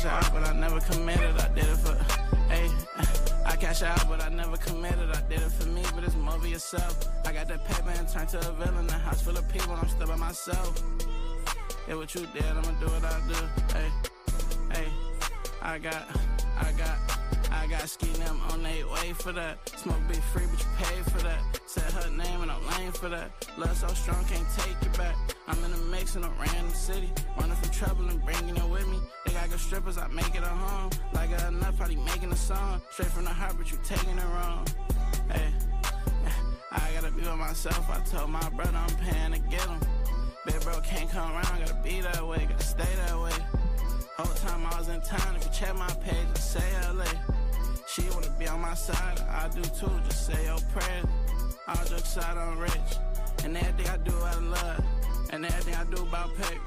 cash out, but I never committed. I did it for, hey. I cash out, but I never committed. I did it for me, but it's more for yourself. I got that paper and turned to a villain. A house full of people, I'm still by myself. Yeah, what you did, I'ma do what I do. Hey, I got ski them on they way for that. Smoke be free, but you pay for that. Said her name and I'm lame for that. Love so strong, can't take it back. I'm in a mix in a random city. Running from trouble and bringing it with me. They got good strippers, I make it a home. Like it enough, probably making a song. Straight from the heart, but you taking it wrong. Hey, I gotta be with myself. I told my brother I'm paying to get him. Big bro can't come around, gotta be that way, gotta stay that way. Whole time I was in town, if you check my page, just say LA. She wanna be on my side, I do too, just say your prayers. All jokes aside, I'm rich, and everything I do out of love, and everything I do about pay.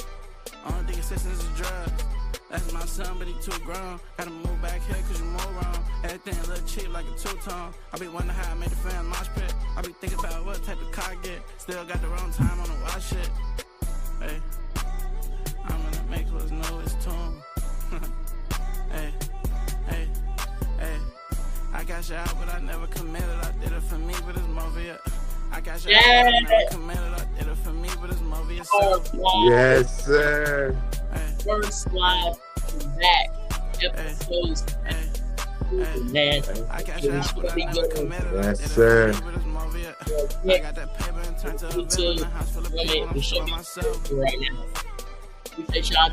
Only thing assistance is drugs. That's my son, but he too grown. Gotta move back here cause you move wrong. Everything a little cheap like a two-tone. I be wondering how I made the fan mosh pit. I be thinking about what type of car I get. Still got the wrong time on the watch shit. Hey, I'm in the mix, what's new is tune. Hey. I cash out, but I never committed. I did it for me, but it's more for you. I cash out, but I never committed. I did it for me, but it's more for yourself. Yes, sir. First live back episodes. Man, I cash out, but I never committed. Yes, sir. I got that paper and turned to a villain. The house full of people, I'm still myself. Right now. Appreciate y'all.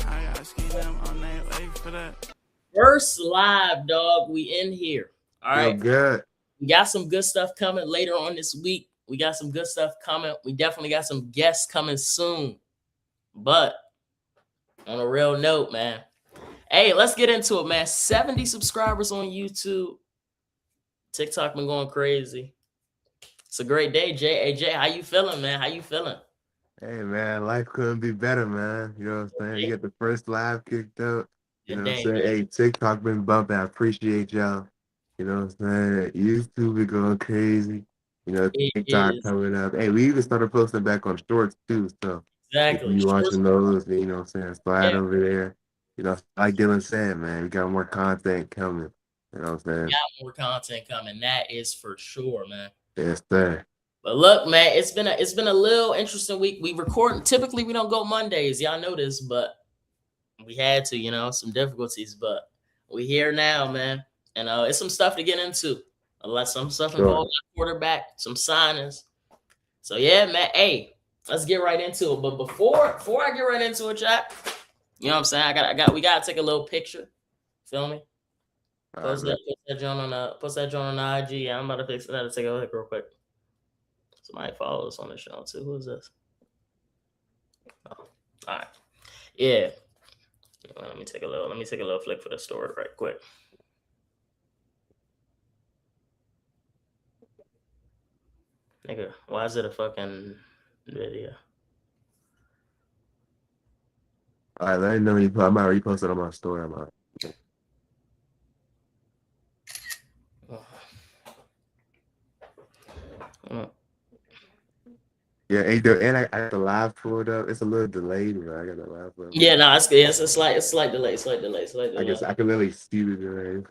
I gotta ski them on their way for that. First live, dog. We in here. All right. Good. We got some good stuff coming later on this week. We got some good stuff coming. We definitely got some guests coming soon. But on a real note, man. Hey, let's get into it, man. 70 subscribers on YouTube. TikTok been going crazy. It's a great day, Jay. Hey, Jay, how you feeling, man? How you feeling? Hey, man, life couldn't be better, man. You know what I'm saying? You get the first live kicked up. You know what I'm saying? Hey, TikTok been bumping. I appreciate y'all. You know what I'm saying? YouTube been going crazy. You know, TikTok coming up. Hey, we even started posting back on shorts, too. So, exactly. If you watching those, you know what I'm saying? Slide over there. You know, like Dylan said, man, we got more content coming. You know what I'm saying? We got more content coming. That is for sure, man. Yes, sir. But look, man, it's been a little interesting week. We record. Typically, we don't go Mondays. Y'all know this, but we had to, you know, some difficulties. But we here now, man, and it's some stuff to get into. Some stuff involved quarterback, some signings. So yeah, man. Hey, let's get right into it. But before I get right into it, Jack, you know what I'm saying? We gotta take a little picture. Feel me? Post that joint on the IG. Yeah, I'm about to fix that to take a look real quick. Somebody follow us on the show too. Who is this? Oh, all right. Yeah. Let me take a little flick for the story right quick. Nigga, why is it a fucking video? All right, let me know when you. I might repost it on my story. Yeah, and I got the live pulled up. It's a little delayed, but I got the live pulled up. Yeah, no, it's a slight delay. I guess I can literally see the delay.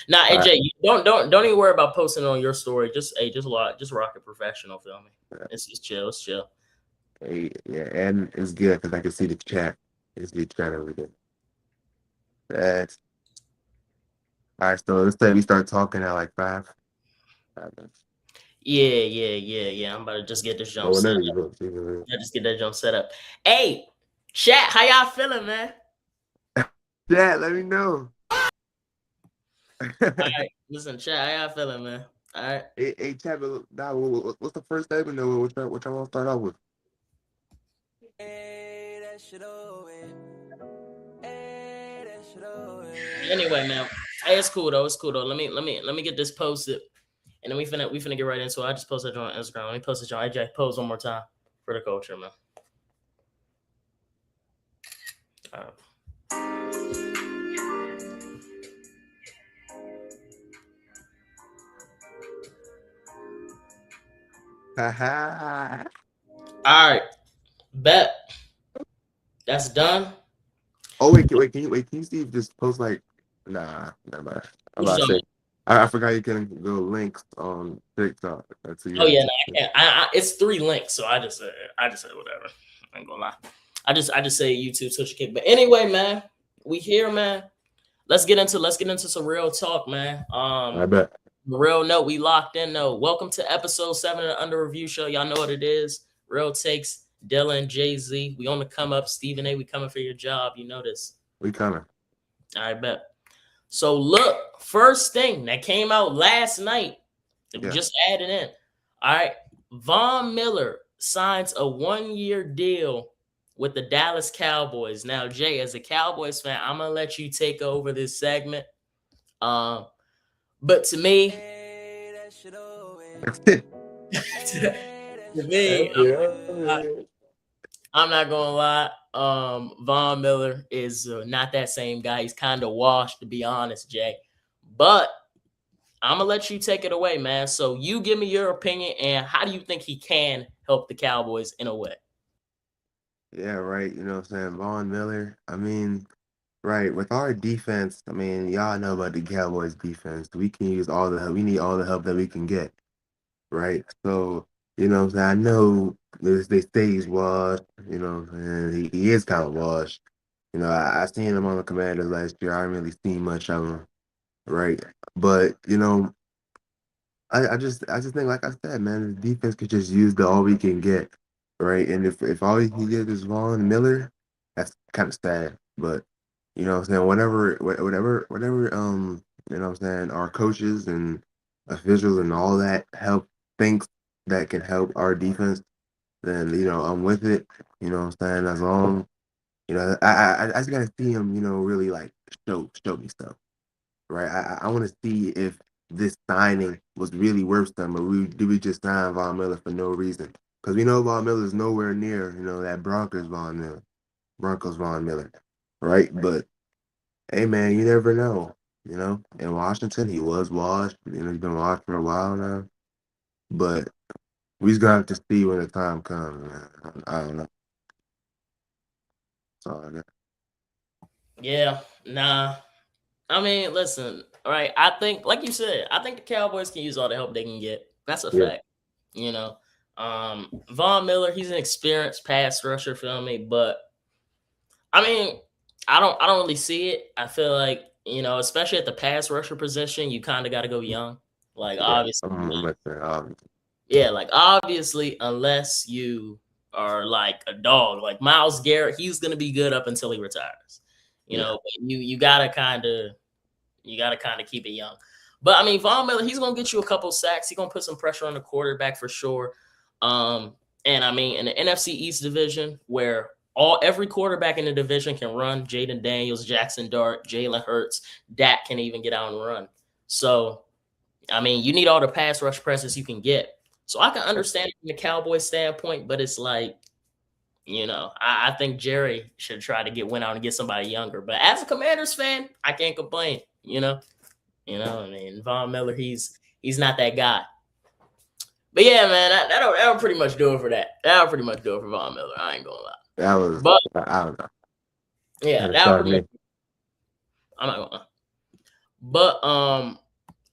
Nah, AJ, don't even worry about posting it on your story. Just rock it professional, feel me? It's chill. Hey, yeah, and it's good because I can see the chat. It's good chat over there. That's all right. So let's say we start talking at like 5 minutes. Yeah. I'm about to just get this jump set up. Just get that jump set up. Hey, chat, how y'all feeling, man? Chat, let me know. All right, listen, chat, how y'all feeling, man? All right. Hey, chat, what's the first segment? What y'all want to start off with? Anyway, man, hey, it's cool though. Let me get this posted. And then we finna get right into it. I just posted it on Instagram. Let me post it on AJ. Post one more time for the culture, man. All right. All right. Bet. That's done. Oh wait, can you see if this post like? Nah, never mind. I'm What you about to talking say. about? I forgot you can go links on TikTok. That's Oh yeah. yeah, no, I can't. It's 3 links, so I just said whatever. I ain't gonna lie. I just say YouTube, Twitch, Kick. But anyway, man, we here, man. Let's get into some real talk, man. I bet. Real note, we locked in though. Welcome to episode 7 of the Under Review Show. Y'all know what it is. Real takes. Dylan, Jay-Z. We on the come up. Stephen A. We coming for your job. You know this. We coming. I bet. So look, first thing that came out last night. We just added in. All right. Von Miller signs a 1-year deal with the Dallas Cowboys. Now, Jay, as a Cowboys fan, I'm gonna let you take over this segment. But to me, I'm not gonna lie. Von Miller is not that same guy. He's kind of washed, to be honest, Jay. But I'm gonna let you take it away, man. So you give me your opinion, and how do you think he can help the Cowboys in a way? Yeah, right. You know what I'm saying? Von Miller. I mean, right, with our defense, I mean, y'all know about the Cowboys defense. We can use all the help. We need all the help that we can get. Right. So, you know what I'm saying? I know they say he's washed, you know, and he is kind of washed. You know, I seen him on the Commanders last year. I didn't really see much of him. Right. But, you know, I just think, like I said, man, the defense could just use the all we can get, right? And if all he can get is Von Miller, that's kind of sad. But you know what I'm saying, whatever, you know what I'm saying, our coaches and officials and all that help thinks that can help our defense, then you know I'm with it. You know what I'm saying, as long, you know, I just gotta see him, you know, really like show me stuff, right? I want to see if this signing was really worth something, or we just sign Von Miller for no reason? Because we know Von Miller is nowhere near, you know, that Broncos Von Miller, right? But hey, man, you never know. You know, in Washington, he was washed. You know, he's been washed for a while now. But we just gonna have to see when the time comes, man. I don't know. That's all I got. Yeah, nah. I mean, listen, all right. I think, like you said, I think the Cowboys can use all the help they can get. That's a Yeah. fact. You know, Von Miller, he's an experienced pass rusher for me, but I mean, I don't really see it. I feel like, you know, especially at the pass rusher position, you kind of got to go young. Like Yeah, obviously, I'm with that. yeah, like obviously, unless you are like a dog, like Myles Garrett, he's gonna be good up until he retires. You Yeah. know, but you gotta kind of keep it young. But I mean, Von Miller, he's gonna get you a couple sacks. He's gonna put some pressure on the quarterback for sure. And I mean, in the NFC East division, where every quarterback in the division can run, Jayden Daniels, Jackson Dart, Jalen Hurts, Dak can even get out and run. So I mean, you need all the pass rush presence you can get. So I can understand it from the Cowboys standpoint, but it's like, you know, I think Jerry should try to win out and get somebody younger. But as a Commanders fan, I can't complain. You know, I mean, Von Miller, he's not that guy. But yeah, man, that'll pretty much do it for that. That'll pretty much do it for Von Miller. I ain't gonna lie. That was, But I don't know. yeah, That's that'll all pretty me. much. I'm not gonna lie. But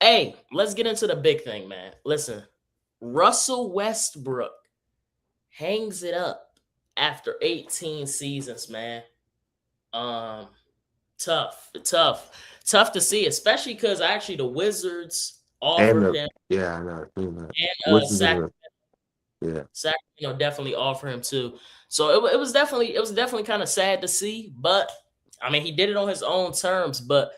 hey, let's get into the big thing, man. Listen, Russell Westbrook hangs it up after 18 seasons, man. Tough to see, especially because actually the Wizards And offered him, yeah, I know. and What's his name? Sacramento Yeah. definitely offer him too. So it was definitely kind of sad to see, but I mean he did it on his own terms. But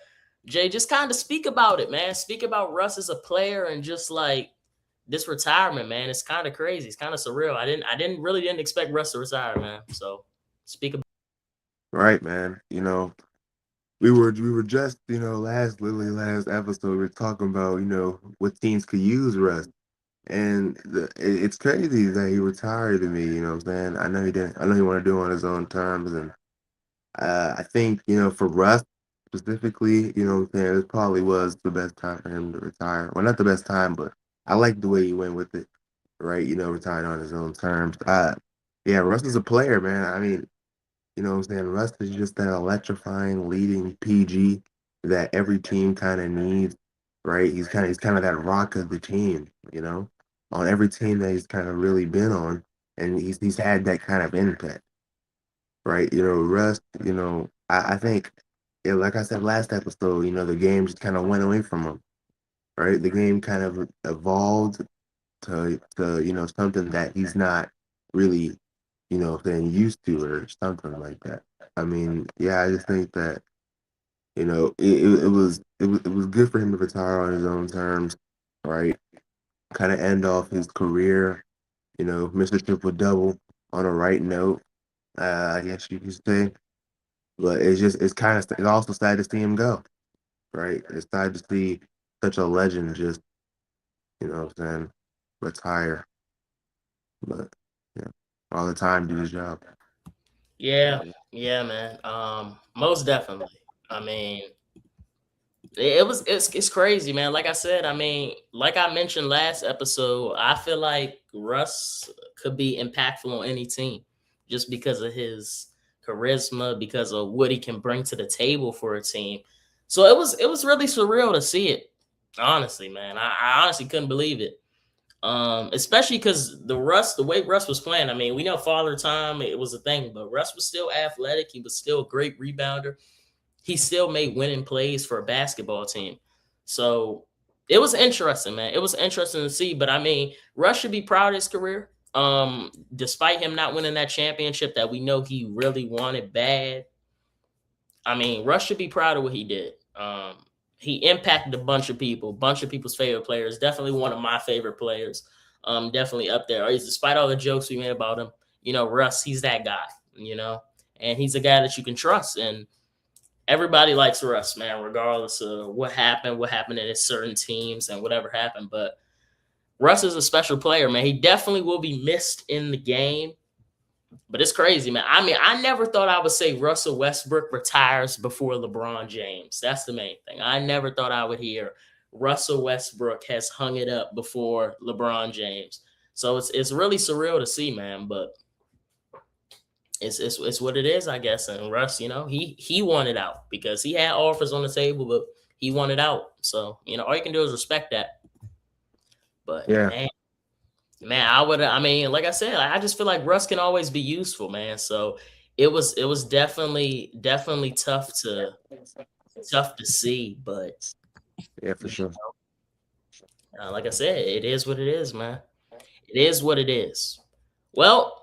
Jay, just kind of speak about it, man. Speak about Russ as a player and just like this retirement, man. It's kind of crazy. It's kind of surreal. I didn't expect Russ to retire, man. So speak about. Right, man. You know, we were just, you know, last episode we were talking about, you know, what teams could use Russ. And it's crazy that he retired to me, you know what I'm saying? I know he didn't. I know he wanted to do it on his own terms, and I think, you know, for Russ specifically, you know what I'm saying, it probably was the best time for him to retire. Well, not the best time, but I like the way he went with it, right? You know, retired on his own terms. Yeah, Russ is a player, man. I mean, You know what I'm saying? Russ is just that electrifying leading PG that every team kind of needs, right? He's kind of that rock of the team, you know, on every team that he's kind of really been on, and he's had that kind of impact, right? You know, Russ, I think, yeah, like I said last episode, the game just kind of went away from him, right? The game kind of evolved to something that he's not really saying used to or something like that. I mean, yeah, I just think that it was good for him to retire on his own terms, right? Kind of end off his career, Mr. Triple Double on a right note, I guess you could say. But it's also sad to see him go, right? It's sad to see such a legend just, what I'm saying, retire. But yeah, all the time do his job. Yeah, man. Most definitely. I mean, it's crazy, man. Like I said, I mean, like I mentioned last episode, I feel like Russ could be impactful on any team just because of his charisma, because of what he can bring to the table for a team. So it was really surreal to see it. Honestly, man. I honestly couldn't believe it. Especially because the way Russ was playing, I mean, we know Father Time, it was a thing, but Russ was still athletic. He was still a great rebounder. He still made winning plays for a basketball team. So it was interesting, man. It was interesting to see. But I mean, Russ should be proud of his career. Despite him not winning that championship that we know he really wanted bad. I mean, Russ should be proud of what he did. He impacted a bunch of people's favorite players. Definitely one of my favorite players. Definitely up there. Despite all the jokes we made about him, Russ, he's that guy, and he's a guy that you can trust. And everybody likes Russ, man, regardless of what happened in his certain teams and whatever happened. But Russ is a special player, man. He definitely will be missed in the game. But it's crazy, man. I mean, I never thought I would say Russell Westbrook retires before LeBron James. That's the main thing. I never thought I would hear Russell Westbrook has hung it up before LeBron James. So it's really surreal to see, man. But it's what it is, I guess. And Russ, he wanted out because he had offers on the table, but he wanted out. So, all you can do is respect that. But yeah, man, like I said, I just feel like Russ can always be useful, man. So it was definitely tough to see, but yeah, for sure. like I said, it is what it is, man. It is what it is. Well,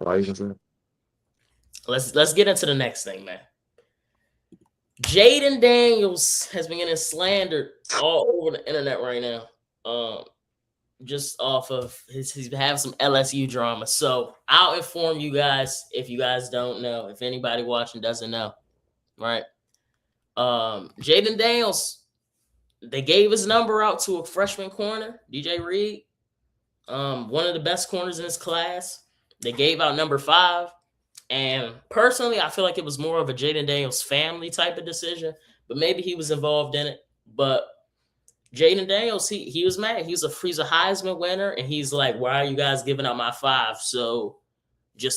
let's get into the next thing, man. Jayden Daniels has been getting slandered all over the internet right now. Just off of he's having some LSU drama. So I'll inform you guys if you guys don't know, if anybody watching doesn't know, right? Jayden Daniels, they gave his number out to a freshman corner, DJ Reed, one of the best corners in his class. They gave out number 5. And personally, I feel like it was more of a Jayden Daniels family type of decision, but maybe he was involved in it. But Jayden Daniels, he was mad. He's a Heisman winner, and he's like, "Why are you guys giving out my 5?" So,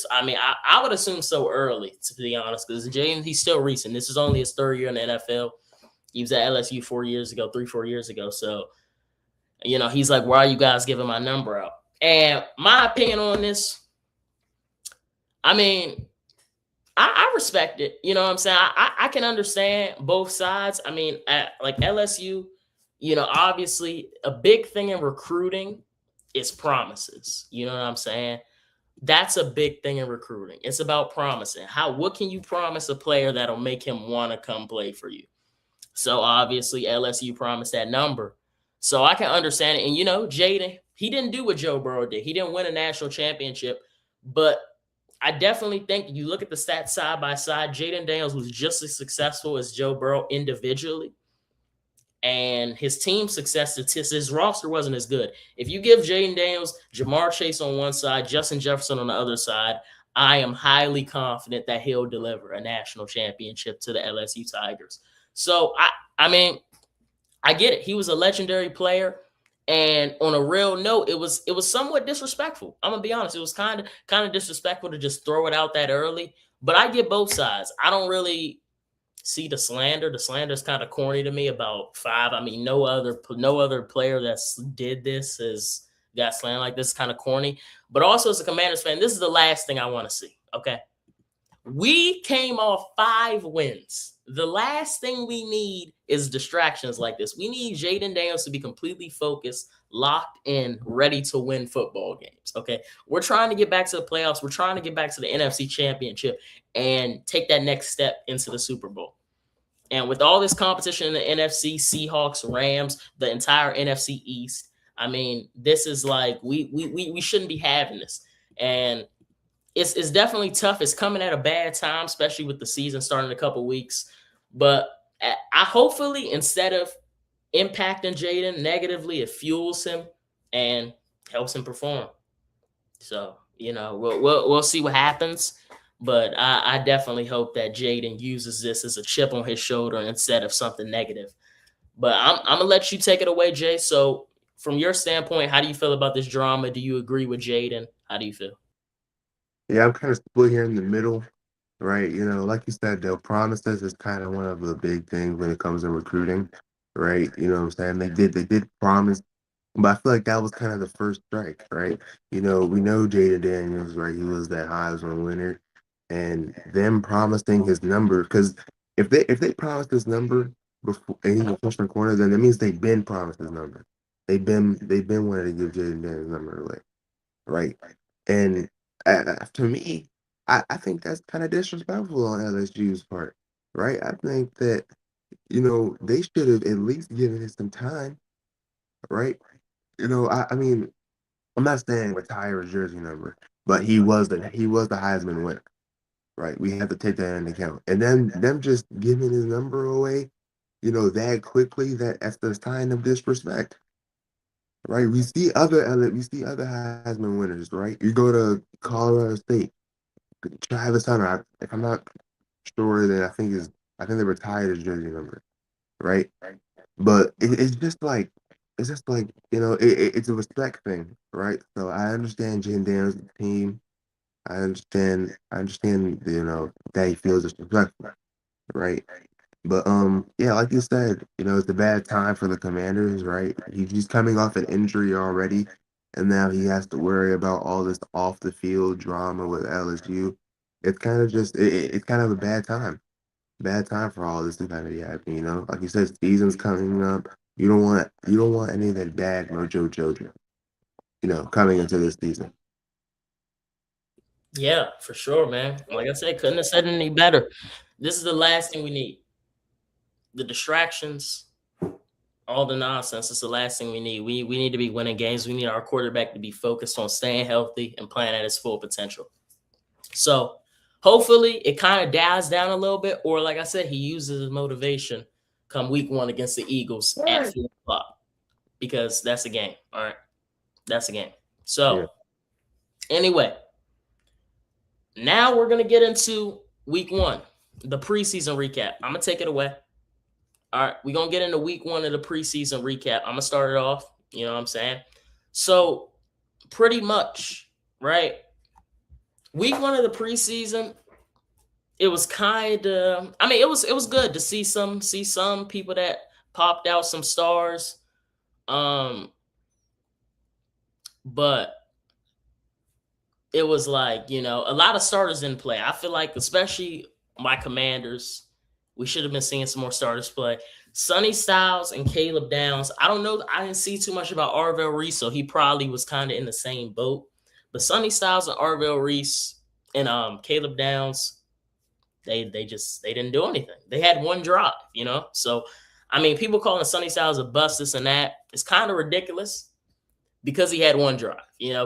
I would assume so early, to be honest, because Jayden, he's still recent. This is only his 3rd year in the NFL. He was at LSU 4 years ago, 3-4 years ago. So, he's like, "Why are you guys giving my number out?" And my opinion on this, I mean, I respect it. You know what I'm saying? I can understand both sides. I mean, like LSU. Obviously a big thing in recruiting is promises. You know what I'm saying? That's a big thing in recruiting. It's about promising. What can you promise a player that'll make him want to come play for you? So obviously LSU promised that number. So I can understand it. And Jayden, he didn't do what Joe Burrow did. He didn't win a national championship, but I definitely think you look at the stats side by side, Jayden Daniels was just as successful as Joe Burrow individually. And his team success statistics, his roster wasn't as good. If you give Jayden Daniels, Jamar Chase on one side, Justin Jefferson on the other side, I am highly confident that he'll deliver a national championship to the LSU Tigers. So, I mean, I get it. He was a legendary player. And on a real note, it was somewhat disrespectful. I'm gonna be honest. It was kind of disrespectful to just throw it out that early. But I get both sides. I don't really see the slander. The slander is kind of corny to me about 5. I mean, no other player that's did this has got slandered like this. Kind of corny. But also as a Commanders fan, this is the last thing I want to see. Okay. We came off 5 wins. The last thing we need is distractions like this. We need Jayden Daniels to be completely focused, locked in, ready to win football games. Okay. We're trying to get back to the playoffs. We're trying to get back to the NFC Championship and take that next step into the Super Bowl. And with all this competition in the NFC, Seahawks, Rams, the entire NFC East, I mean, this is like we shouldn't be having this. And it's definitely tough. It's coming at a bad time, especially with the season starting in a couple weeks. But I hopefully, instead of impacting Jayden negatively, it fuels him and helps him perform. So, we'll see what happens. But I definitely hope that Jayden uses this as a chip on his shoulder instead of something negative. But I'm going to let you take it away, Jay. So from your standpoint, how do you feel about this drama? Do you agree with Jayden? How do you feel? Yeah, I'm kind of split here in the middle, right? Like you said, though, promises is kind of one of the big things when it comes to recruiting, right? You know what I'm saying? They did promise, but I feel like that was kind of the first strike, right? We know Jayden Daniels, right? He was that Heisman winner, and them promising his number, because if they promised his number before and he's a freshman corner, then that means they've been promised his number. They've been wanting to give Jayden Daniels number away, right? And to me, I think that's kind of disrespectful on LSU's part, right? I think that they should have at least given him some time, right? I mean, I'm not saying retire his jersey number, but he was the Heisman winner, right? We have to take that into account. And then them just giving his number away, that quickly, that's the sign of disrespect, right? We see other Heisman winners, right? You go to Colorado State, Travis Hunter. If I'm not sure, then I think they retired his jersey number, right? But it's just like it's a respect thing, right? So I understand Jayden Daniels' team. I understand that he feels disrespectful, right? But yeah, like you said, it's a bad time for the Commanders, right? He's coming off an injury already, and now he has to worry about all this off the field drama with LSU. It's kind of just it's kind of a bad time. Bad time for all this to kind of be happening, Like you said, season's coming up. You don't want any of that bad mojo jojo, coming into this season. Yeah, for sure, man. Like I said, couldn't have said any better. This is the last thing we need. The distractions, all the nonsense is the last thing we need. We need to be winning games. We need our quarterback to be focused on staying healthy and playing at his full potential. So hopefully it kind of dies down a little bit, or like I said, he uses his motivation come week 1 against the Eagles at 4:00, because that's a game. All right. That's a game. So anyway, now we're going to get into week 1, the preseason recap. I'm going to take it away. All right, we're going to get into week 1 of the preseason recap. I'm going to start it off. You know what I'm saying? So pretty much, right? Week 1 of the preseason, it was kind of, I mean, it was good to see some people that popped out, some stars. But it was like, a lot of starters didn't play. I feel like, especially my Commanders, we should have been seeing some more starters play. Sonny Styles and Caleb Downs. I don't know. I didn't see too much about Arvell Reese, so he probably was kind of in the same boat. But Sonny Styles and Arvell Reese and Caleb Downs, they didn't do anything. They had one drive, So, I mean, people calling Sonny Styles a bust, this and that. It's kind of ridiculous because he had one drive.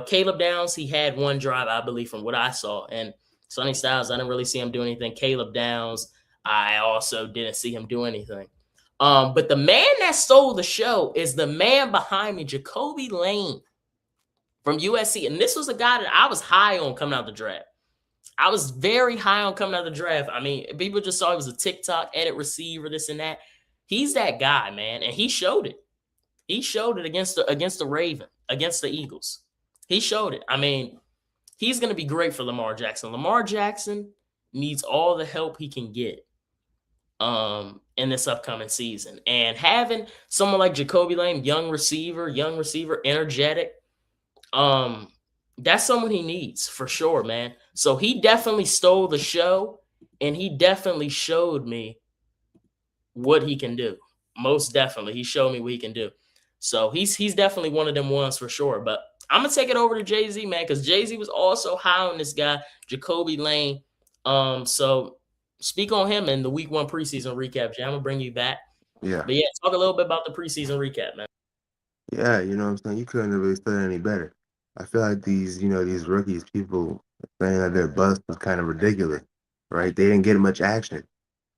Caleb Downs, he had one drive, I believe, from what I saw. And Sonny Styles, I didn't really see him do anything. Caleb Downs, I also didn't see him do anything. But the man that stole the show is the man behind me, Jacoby Lane from USC. And this was a guy that I was high on coming out the draft. I was very high on coming out the draft. I mean, people just saw he was a TikTok edit receiver, this and that. He's that guy, man. And he showed it. He showed it against the Raven, against the Eagles. He showed it. I mean, he's going to be great for Lamar Jackson. Lamar Jackson needs all the help he can get in this upcoming season. And having someone like Jacoby Lane, young receiver, energetic, that's someone he needs for sure, man. So he definitely stole the show, and he definitely showed me what he can do. Most definitely, he showed me what he can do. So he's definitely one of them ones for sure. But I'm gonna take it over to Jay-Z, man, because Jay-Z was also high on this guy, Jacoby Lane. So speak on him in the week 1 preseason recap, Jay. I'm gonna bring you back. Yeah. But yeah, talk a little bit about the preseason recap, man. Yeah, you know what I'm saying? You couldn't have really said any better. I feel like these rookies, people saying that they're bust is kind of ridiculous, right? They didn't get much action,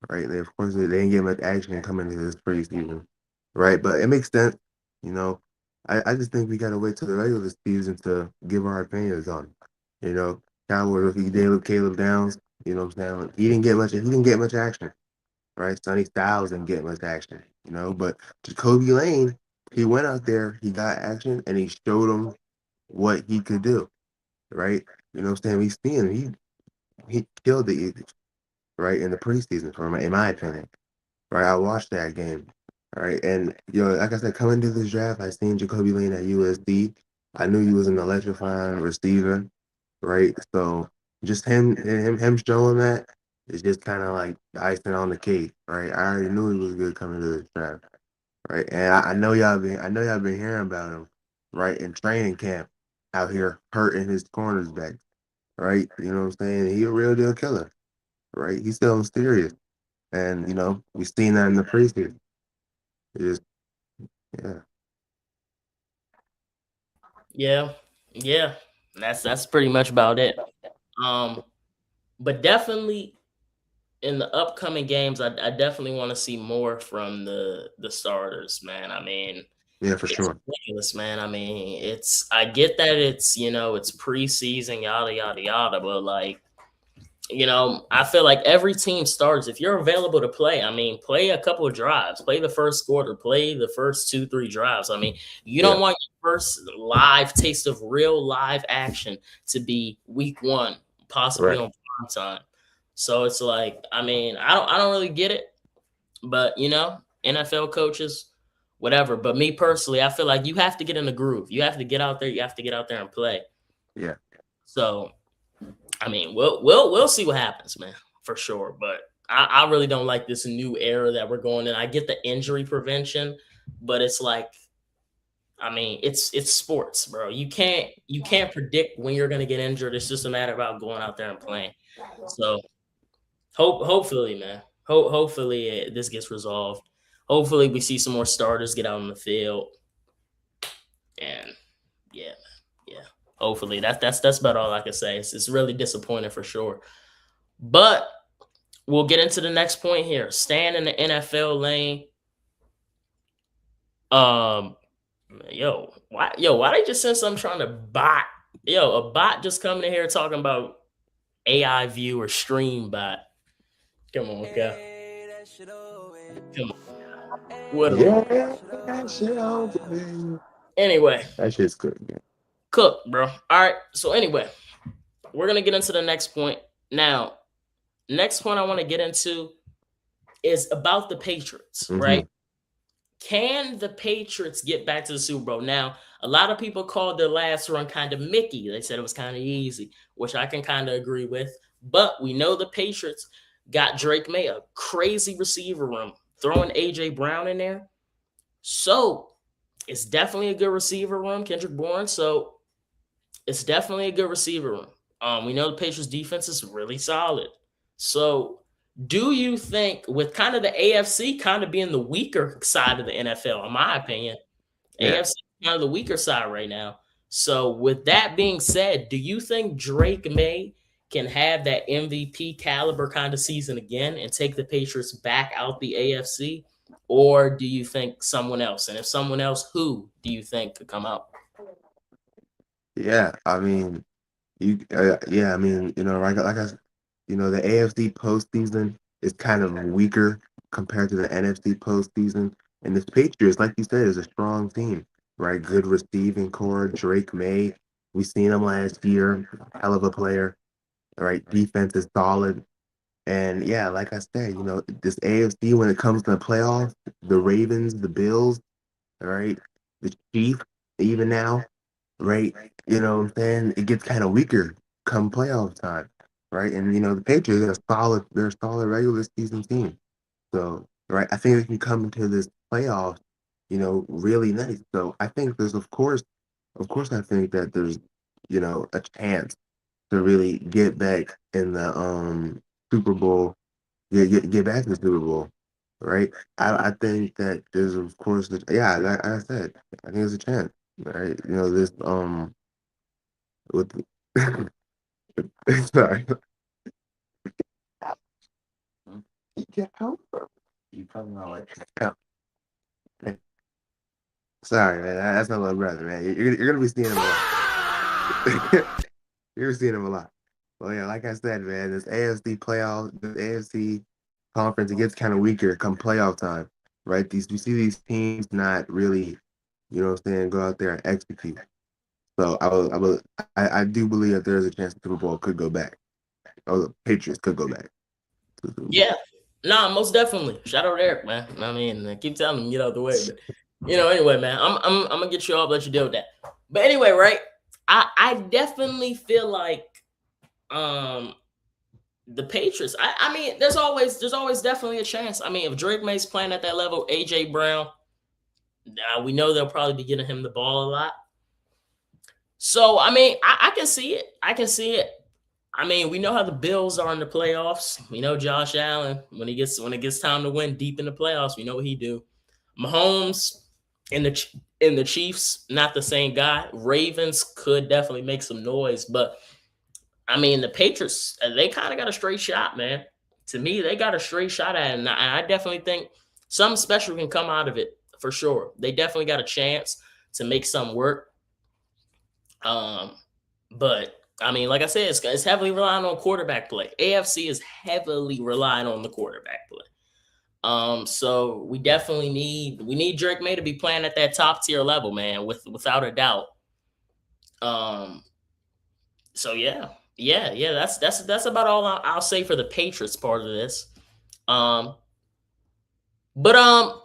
right? Of course, they didn't get much action coming into this preseason, right? But it makes sense, you know. I just think we got to wait till the regular season to give our opinions on it. You know, Cowboy rookie Caleb Downs, you know what I'm saying? He didn't get much action, right? Sonny Styles didn't get much action, you know. But Jacoby Lane, he went out there, he got action, and he showed them what he could do, right? You know what I'm saying? We've seen him. He killed the Eagles, right, in the preseason, in my opinion, right? I watched that game, right? And, like I said, coming to this draft, I seen Jacoby Lane at USD. I knew he was an electrifying receiver, right? So just him showing that is just kind of like icing on the cake, right? I already knew he was good coming to this draft, right? And I know y'all been hearing about him, right, in training camp out here hurting his corners back, right? You know what I'm saying? He a real deal killer, right? He's still mysterious, and we've seen that in the preseason. It just, yeah, Yeah. That's pretty much about it. But definitely in the upcoming games, I definitely want to see more from the starters, man. I mean, yeah, for it's sure. ridiculous, man. I mean, I get that it's it's preseason, yada yada yada, but like, I feel like every team starts, if you're available to play, I mean, play a couple of drives, play the first quarter, play the first 2-3 drives. I mean, you don't want your first live taste of real live action to be week 1, possibly Right. on prime time. So it's like, I mean, I don't really get it, but NFL coaches, whatever. But me personally, I feel like you have to get in the groove. You have to get out there. You have to get out there and play. Yeah. So I mean, we'll see what happens, man, for sure. But I really don't like this new era that we're going in. I get the injury prevention, but it's like, I mean, it's sports, bro. You can't predict when you're gonna get injured. It's just a matter about going out there and playing. So hopefully, man. Hopefully this gets resolved. Hopefully we see some more starters get out on the field. And yeah. Hopefully that's about all I can say. It's really disappointing for sure. But we'll get into the next point here. Staying in the NFL lane. Why they just send something trying to bot? A bot just coming in here talking about AI view or stream bot. Come on, guy. Come on. What That shit Anyway. That shit's good, man. Cook, bro. All right. So anyway, we're gonna get into the next point. Now, next point I want to get into is about the Patriots, right? Can the Patriots get back to the Super Bowl? Now, a lot of people called their last run kind of Mickey. They said it was kind of easy, which I can kind of agree with. But we know the Patriots got Drake May, a crazy receiver room, throwing A.J. Brown in there. So it's definitely a good receiver room, Kendrick Bourne. So it's definitely a good receiver room. We know the Patriots defense is really solid. So do you think, with kind of the AFC kind of being the weaker side of the NFL, in my opinion, AFC kind of the weaker side right now. So with that being said, do you think Drake May can have that MVP caliber kind of season again and take the Patriots back out the AFC? Or do you think someone else? And if someone else, who do you think could come out? Yeah, I mean, I mean, the AFC postseason is kind of weaker compared to the NFC postseason, and the Patriots, like you said, is a strong team, right? Good receiving core, Drake May. We seen him last year, hell of a player, right? Defense is solid, And yeah, like I said, this AFC when it comes to the playoffs, the Ravens, the Bills, all right, the Chiefs, even now, right? You know what I'm saying? It gets kind of weaker come playoff time, right? And the Patriots they're a solid regular season team. So, right, I think they can come into this playoff, really nice. So I think there's of course I think that there's, a chance to really get back in the Super Bowl, get back to the Super Bowl, right? I think that there's of course yeah, like I said, I think there's a chance, right? This with sorry. Yeah, you probably know it. Yeah. Sorry, man. That's my little brother, man. You're gonna be seeing him a lot. You're seeing him a lot. Well, yeah, like I said, man, this AFC conference, it gets kind of weaker come playoff time, right? We see these teams not really, what I'm saying, go out there and execute. So I do believe that there's a chance the Super Bowl could go back, or the Patriots could go back. Yeah, nah, most definitely. Shout out to Eric, man. I mean, I keep telling him get out the way, but anyway, man, I'm gonna get you all, let you deal with that. But anyway, right? I definitely feel like the Patriots. I mean, there's always definitely a chance. I mean, if Drake May's playing at that level, AJ Brown, we know they'll probably be getting him the ball a lot. So I mean, I can see it. I can see it. I mean, we know how the Bills are in the playoffs. We know Josh Allen when it gets time to win deep in the playoffs. We know what he do. Mahomes and the Chiefs, not the same guy. Ravens could definitely make some noise, but I mean, the Patriots, they kind of got a straight shot, man. To me, they got a straight shot at it, and I definitely think something special can come out of it for sure. They definitely got a chance to make something work. But I mean, like I said, it's heavily relying on quarterback play. AFC is heavily relying on the quarterback play. So we definitely need Drake May to be playing at that top tier level, man, without a doubt. So yeah. That's about all I'll say for the Patriots part of this. But I'm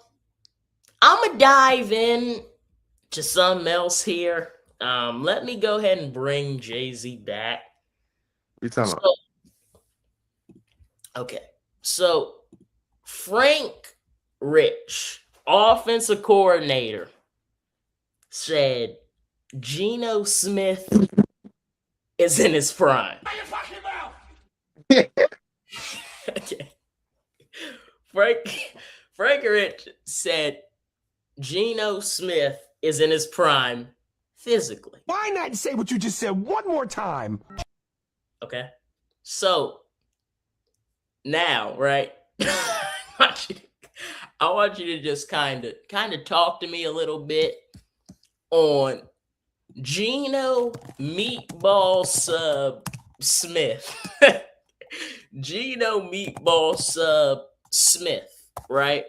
gonna dive in to something else here. Let me go ahead and bring Jay-Z back. What are you talking about? Okay, so Frank Rich, offensive coordinator, said Geno Smith is in his prime. Okay. Frank Rich said Geno Smith is in his prime physically. Why not say what you just said one more time? Okay. So now, right? I want you to just kind of talk to me a little bit on Geno Meatball Sub Smith. Geno Meatball Sub Smith, right?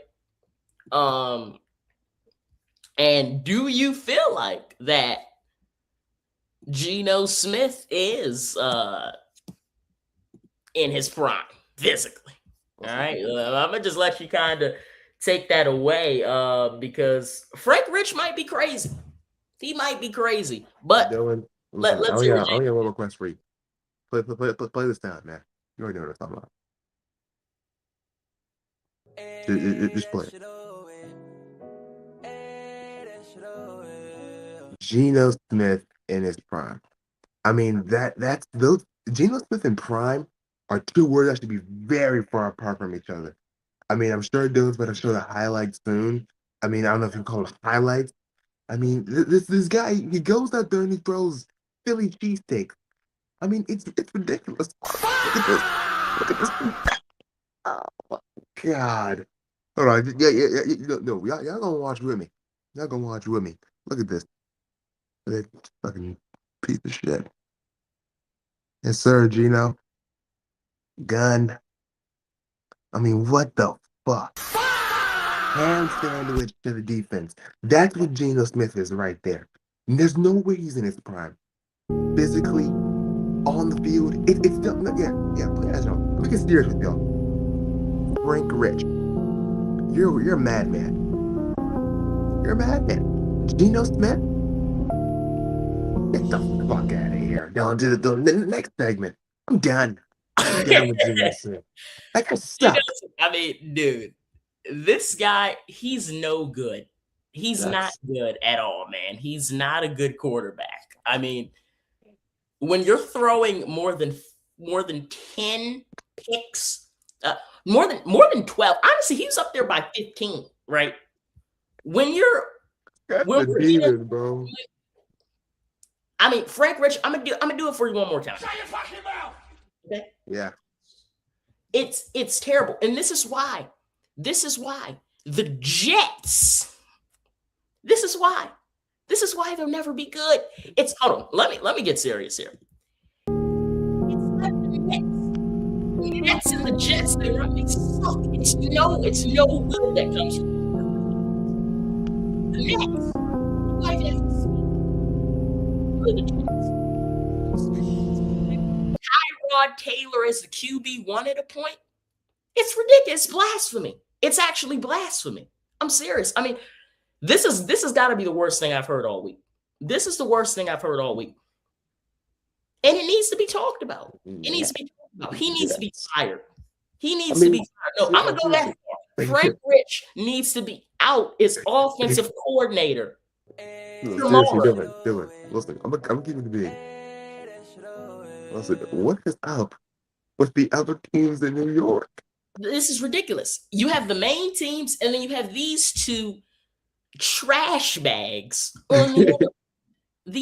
And do you feel like that Geno Smith is in his prime physically? All right, I'm gonna just let you kind of take that away because Frank Rich might be crazy. He might be crazy, but let's see. I only have one request for you. Play this down, man. You already know what I'm talking about. Just play it. Geno Smith in his prime. I mean, that's those Geno Smith and prime are two words that should be very far apart from each other. I mean, I'm sure Dylan's going to show the highlights soon. I mean, I don't know if you call it highlights. I mean, this guy, he goes out there and he throws Philly cheesesteaks. I mean, it's ridiculous. Look at this. Look at this. Oh my God. Hold on. Yeah. No, y'all gonna watch with me. Y'all gonna watch with me. Look at this. That fucking piece of shit. Yes, sir, Geno. Gun. I mean, what the fuck? Hand sandwich to the defense. That's what Geno Smith is right there. And there's no way he's in his prime. Physically, on the field, it's still, yeah, play that song. me get serious with y'all. Frank Rich, you're a madman. You're a madman. Geno Smith, get the fuck out of here. Down to the next segment. I'm done. I'm done with Geno Smith. That guy sucks. I mean, dude, this guy, he's no good. He's not good at all, man. He's not a good quarterback. I mean, when you're throwing more than 10 picks, more than 12. Honestly, he was up there by 15, right? When you're bro. I mean, Frank Rich, I'm gonna do it for you one more time. Shut your fucking mouth. Okay? Yeah. It's terrible. And this is why the Jets, this is why they'll never be good. It's hold on. Let me get serious here. It's not the Nets. The Nets and the Jets, they suck. It's no good that comes from the Nets. Why the Jets? Tyrod Taylor as the QB1 at a point. It's ridiculous. It's blasphemy. It's actually blasphemy. I'm serious. I mean, this has got to be the worst thing I've heard all week. This is the worst thing I've heard all week. And it needs to be talked about. It needs to be talked about. He needs to be fired. He needs to be fired. No, I'm going to go that far. Frank Rich needs to be out as offensive coordinator. Seriously, Dylan, listen, I'm gonna give you the big. Listen, what is up with the other teams in New York? This is ridiculous. You have the main teams, and then you have these two trash bags on the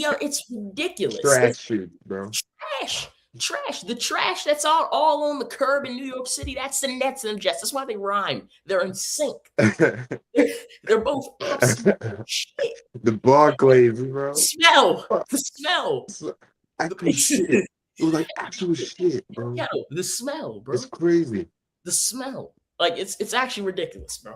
other. It's ridiculous. Trash, bro. Trash. The trash that's all on the curb in New York City. That's the Nets and the Jets. That's why they rhyme. They're in sync. They're both absolute shit. The Barclays, bro. The smell. Actual shit. It was like actual shit, bro. Yo, the smell, bro. It's crazy. The smell. Like it's actually ridiculous, bro.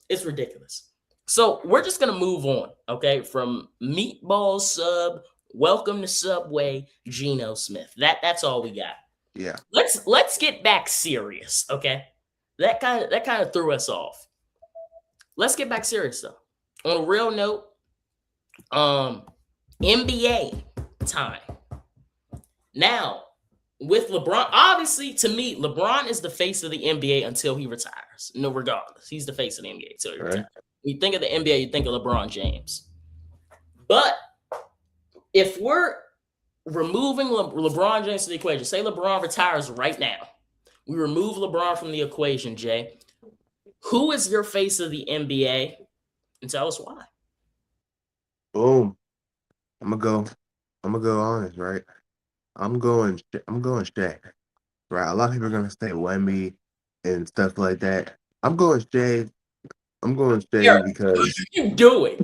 It's ridiculous. So we're just gonna move on, okay? From meatball sub, welcome to Subway, Geno Smith. That's all we got. Yeah. Let's get back serious, okay? That kind of threw us off. Let's get back serious though. On a real note, NBA time. Now, with LeBron, obviously, to me, LeBron is the face of the NBA until he retires. No, regardless. He's the face of the NBA until he retires. When you think of the NBA, you think of LeBron James. But if we're removing LeBron James from the equation, say LeBron retires right now. We remove LeBron from the equation, Jay. Who is your face of the NBA? And tell us why. Boom. I'm gonna go honest, right? I'm going Shaq. Right. A lot of people are gonna say Wemby and stuff like that. I'm going Shaq. Because what are you doing?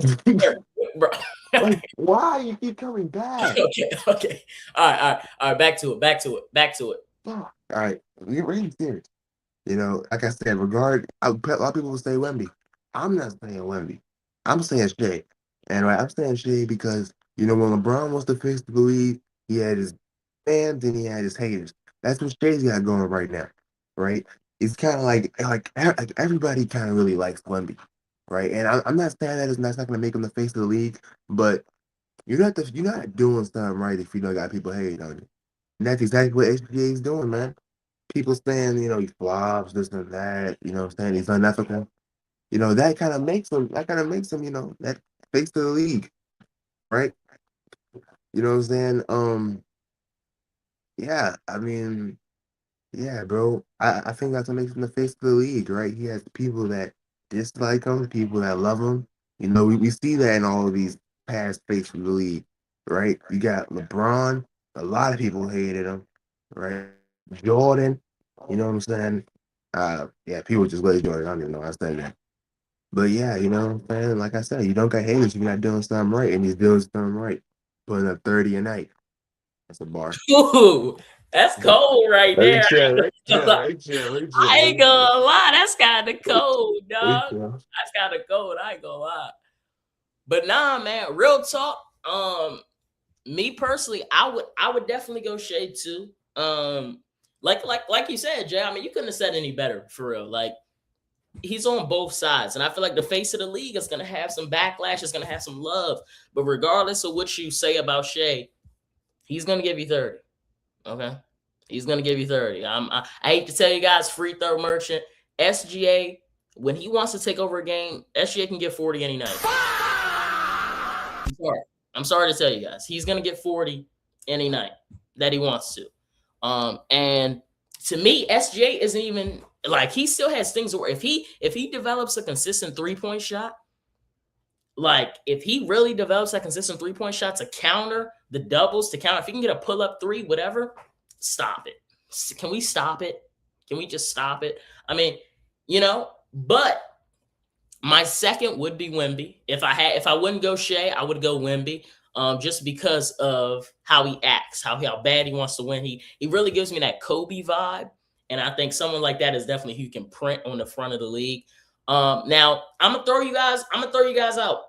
Bro. Like, why you keep coming back? Okay. All right. Back to it. All right. We're getting serious. You know, like I said, a lot of people will say Wemby. I'm not saying Wemby. I'm saying Shaq. And right, I'm saying Shaq because, you know, when LeBron was the face of the league, he had his fans and he had his haters. That's what Shaq's got going right now, right? It's kind of like everybody kind of really likes Wemby, right? And I'm not saying that's not going to make him the face of the league, but you're not doing something right if you don't got people hating on you. And that's exactly what HGA is doing, man. People saying, you know, he flops, this and that, you know what I'm saying? He's unethical. You know, that kind of makes him, you know, that face of the league, right? You know what I'm saying? Yeah, I mean, yeah, bro. I think that's what makes him the face of the league, right? He has people that dislike him, people that love him. You know, we see that in all of these past faces of the league, right? You got LeBron, a lot of people hated him, right? Jordan, you know what I'm saying? Yeah, people just let Jordan. I don't even know how I said that. But yeah, you know what I'm saying? Like I said, you don't got haters if you're not doing something right, and he's doing something right. Putting up 30 a night. That's a bar. Ooh, that's cold right there. Chill. I ain't gonna lie, that's kind of cold, dog. That's kind of cold. I ain't gonna lie. But nah, man, real talk. Me personally, I would definitely go Shea too. like you said, Jay. I mean, you couldn't have said any better for real. Like he's on both sides, and I feel like the face of the league is gonna have some backlash. It's gonna have some love, but regardless of what you say about Shea, he's gonna give you 30. Okay, he's gonna give you 30. I hate to tell you guys, free throw merchant SGA. When he wants to take over a game, SGA can get 40 any night. I'm sorry to tell you guys. He's going to get 40 any night that he wants to. And to me, SGA isn't even like he still has things where if he develops a consistent 3-point shot, like if he really develops a consistent 3-point shot to counter the doubles, to counter, if he can get a pull-up 3, whatever, stop it. Can we stop it? Can we just stop it? I mean, but my second would be Wemby. If I wouldn't go Shea, I would go Wemby. Just because of how he acts, how bad he wants to win. He really gives me that Kobe vibe. And I think someone like that is definitely who you can print on the front of the league. Now I'm gonna throw you guys out.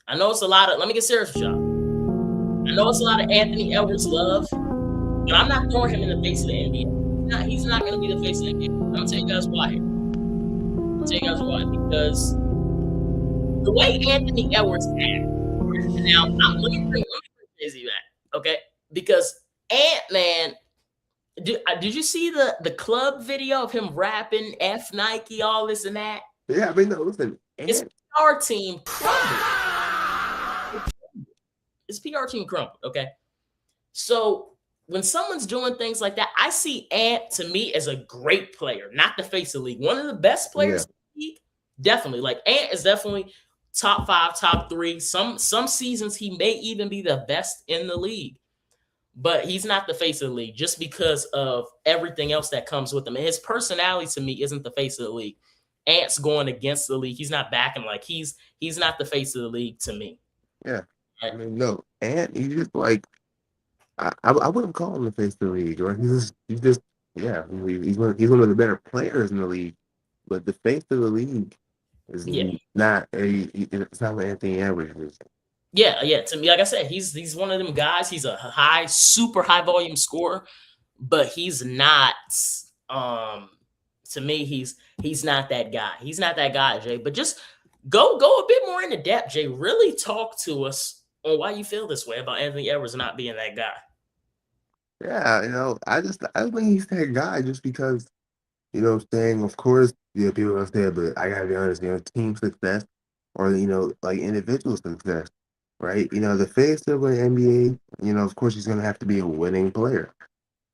I know it's a lot of, let me get serious with y'all. I know it's a lot of Anthony Edwards love, but I'm not throwing him in the face of the NBA. He's not gonna be the face of the NBA. I'm gonna tell you guys why. Because the way Anthony Edwards acts, now let me bring Jay-Z back, okay? Because Ant-Man, did you see the club video of him rapping F Nike, all this and that? Yeah, I mean, no, listen. His PR team crumbled. His PR team crumbled, okay? So when someone's doing things like that, I see Ant, to me, as a great player, not the face of the league. One of the best players in the league, definitely. Like, Ant is definitely top 5, top 3. Some seasons he may even be the best in the league, but he's not the face of the league just because of everything else that comes with him. And his personality to me isn't the face of the league. Ant's going against the league. He's not backing, like he's not the face of the league to me. Yeah, right? I mean, no, Ant, he's just like I wouldn't call him the face of the league, right? He's just yeah, he's one of the better players in the league, but the face of the league. It's not what Anthony Edwards is. Yeah. To me, like I said, he's one of them guys. He's a super high volume scorer, but he's not. To me, he's not that guy. He's not that guy, Jay. But just go a bit more into depth, Jay. Really talk to us on why you feel this way about Anthony Edwards not being that guy. Yeah, I think he's that guy just because. Saying, of course, people gonna say, but I gotta be honest, team success or like individual success, right? The face of the NBA, of course, he's gonna have to be a winning player,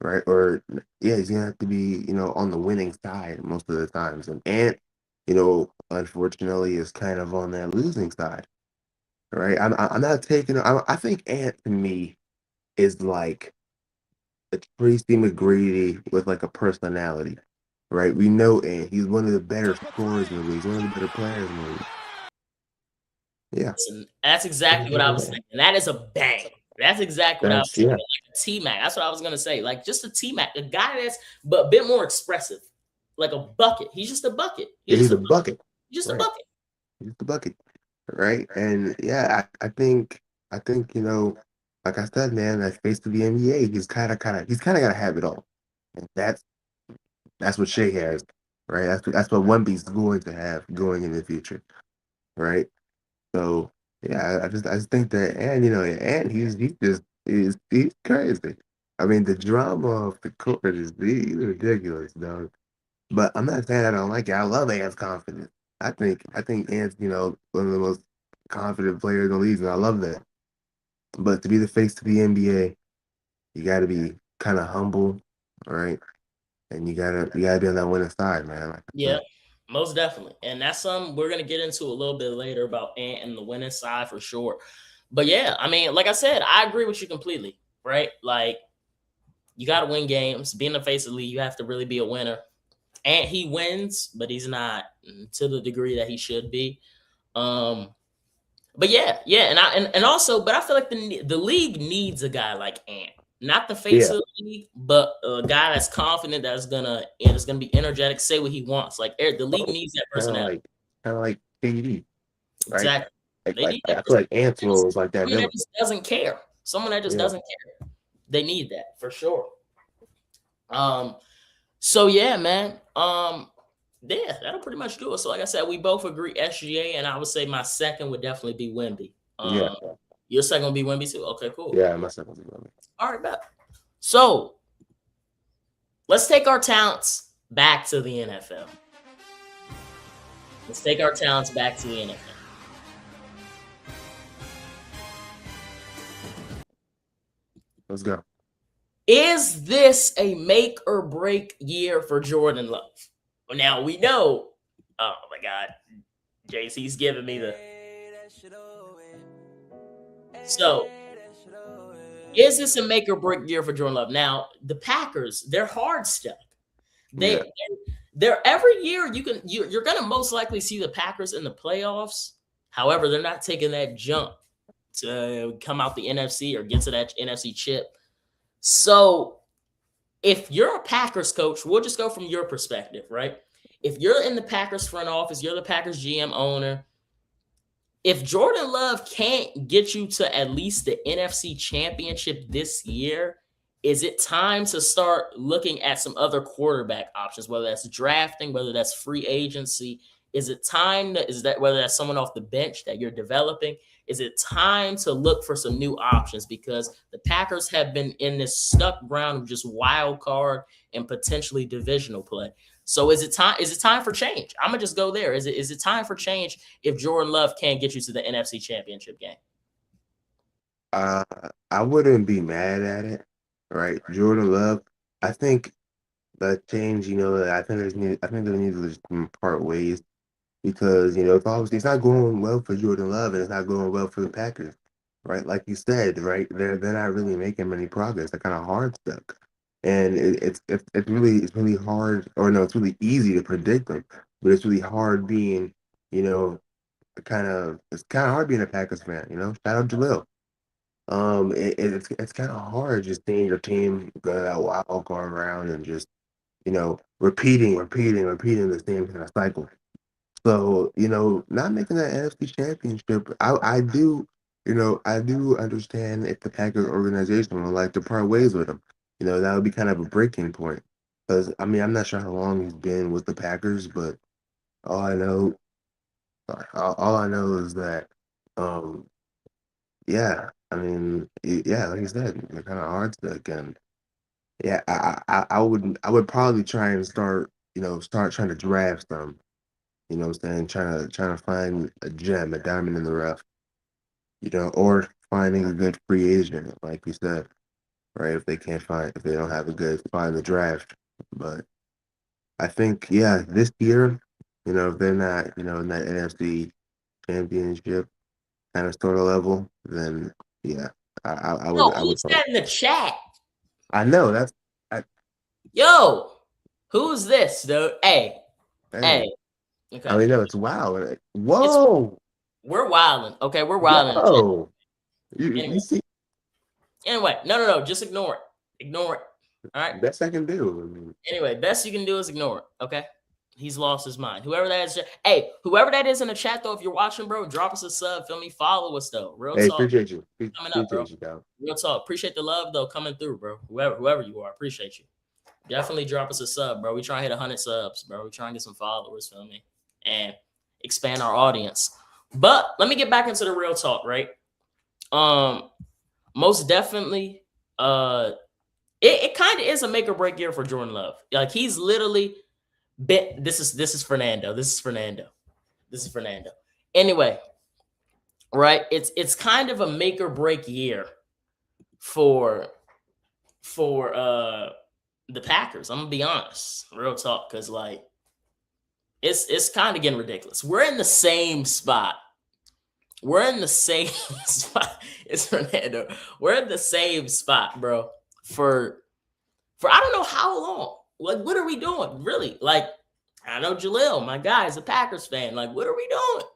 right? Or he's gonna have to be, on the winning side most of the times. And Ant, unfortunately, is kind of on that losing side, right? I'm not taking. I think Ant to me is like a Tracy McGrady with like a personality. Right, we know Ant. He's one of the better scorers in the league. He's one of the better players in the league. Yeah, that's exactly what I was thinking. That is a bang. That's exactly what I was thinking. Like a T-Mac. That's what I was gonna say. Like just a T-Mac, a guy that's but a bit more expressive, like a bucket. He's just a bucket. He's a bucket. He's just a bucket. He's the bucket, right? And yeah, I think like I said, man, that face of the NBA, he's kind of got to have it all, and that's what Shea has, right? That's what Wemby's going to have going in the future, right? So yeah, I just think that, and he's crazy. I mean, the drama of the court is ridiculous, dog. But I'm not saying I don't like it. I love Ant's confidence. I think Ant's one of the most confident players in the league, and I love that. But to be the face of the NBA, you got to be kind of humble, right? And you gotta be on that winning side, man. Yeah, most definitely. And that's something we're gonna get into a little bit later about Ant and the winning side for sure. But yeah, I mean, like I said, I agree with you completely, right? Like you gotta win games. Being the face of the league, you have to really be a winner. And he wins, but he's not to the degree that he should be. But yeah, and also, but I feel like the league needs a guy like Ant. Not the face of the league, but a guy that's confident that's gonna be energetic, say what he wants. Like the league needs that personality. Kind of like KD, right? Exactly. I feel like Ant's role is like that. Someone that just doesn't care. Someone that just doesn't care. They need that for sure. So yeah, man. Yeah, that'll pretty much do it. So like I said, we both agree SGA, and I would say my second would definitely be Wemby. Yeah. Your second would be Wemby too. Okay, cool. Yeah, my second would be Wemby. All right, bet. So let's take our talents back to the NFL. Let's take our talents back to the NFL. Let's go. Is this a make or break year for Jordan Love? Now we know. Oh my God, JC's giving me the. So, is this a make or break year for Jordan Love? Now the Packers, they're hard stuck. They're every year you're gonna most likely see the Packers in the playoffs. However, they're not taking that jump to come out the NFC or get to that NFC chip. So if you're a Packers coach, we'll just go from your perspective, right? If you're in the Packers front office, you're the Packers GM owner. If Jordan Love can't get you to at least the NFC championship this year, is it time to start looking at some other quarterback options, whether that's drafting, whether that's free agency? Is it time whether that's someone off the bench that you're developing? Is it time to look for some new options? Because the Packers have been in this stuck ground of just wild card and potentially divisional play. So is it time for change? I'm gonna just go there. Is it time for change if Jordan Love can't get you to the NFC championship game? I wouldn't be mad at it, right? Jordan Love, I think the change, I think they need to just part ways. Because, it's obviously it's not going well for Jordan Love and it's not going well for the Packers, right? Like you said, right? They're not really making any progress. They're kind of hard stuck, and it's really hard, or no, it's really easy to predict them, but it's really hard being, it's kind of hard being a Packers fan. Shout out Jalil. It's kind of hard just seeing your team go that wild card around and just repeating the same kind of cycle. So, not making that NFC championship, I do understand if the Packers organization would like to part ways with him. That would be kind of a breaking point. Because, I'm not sure how long he's been with the Packers, but all I know is that, yeah, like you said, they're kind of hard stuck. And, yeah, I would probably try and start trying to draft some. You know what I'm saying? Trying to find a gem, a diamond in the rough, or finding a good free agent, like you said, right? If they don't have a good spot in the draft. But I think, this year, if they're not, in that NFC championship kind of sort of level, then I would. Who's that in the chat? I know that's. Yo, who's this, dude? Hey. Okay. I know it's wild. Whoa. We're wilding. Okay, we're wilding. Oh. You see? Anyway, no. Just ignore it. Ignore it. All right. Best I can do. Anyway, best you can do is ignore it. Okay. He's lost his mind. Whoever that is. Hey, whoever that is in the chat, though, if you're watching, bro, drop us a sub. Feel me? Follow us, though. Real talk. Appreciate you. Coming up, bro. Real talk. Appreciate the love, though, coming through, bro. Whoever you are, appreciate you. Definitely drop us a sub, bro. We try to hit 100 subs, bro. We try and get some followers, feel me? And expand our audience. But let me get back into the real talk, right? Most definitely, it kind of is a make or break year for Jordan Love. Like he's literally this is Fernando. Anyway, right? It's kind of a make or break year for the Packers. I'm gonna be honest, real talk, because like it's kind of getting ridiculous. We're in the same spot. It's Fernando. We're in the same spot, bro. For I don't know how long. Like, what are we doing? Really? Like, I know Jalil, my guy, is a Packers fan. Like, what are we doing?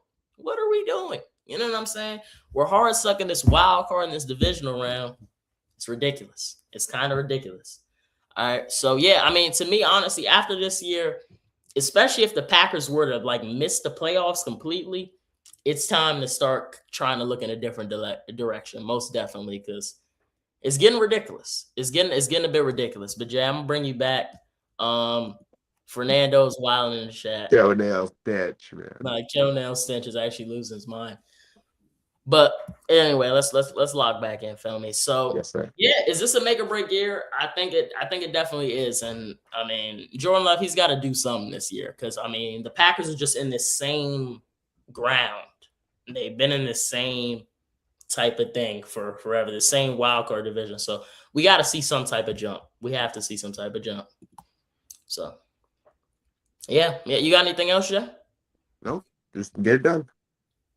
You know what I'm saying? We're hard sucking this wild card in this divisional round. It's ridiculous. It's kind of ridiculous. All right. So, yeah, I mean, to me, honestly, after this year, especially if the Packers were to, like, miss the playoffs completely, it's time to start trying to look in a different direction, most definitely, because it's getting ridiculous. It's getting a bit ridiculous. But, Jay, I'm going to bring you back. Fernando's wilding in the chat. Toenail stench, man. Like toenail stench is actually losing his mind. But anyway, let's log back in, feel me. So Yes, sir. yeah, is this a make or break year? I think it definitely is. And I mean, Jordan Love, he's got to do something this year because I mean the Packers are just in this same ground. They've been in this same type of thing for forever, the same wild card division. So we got to see some type of jump. We have to see some type of jump. So yeah. You got anything else, Jay? No, just get it done.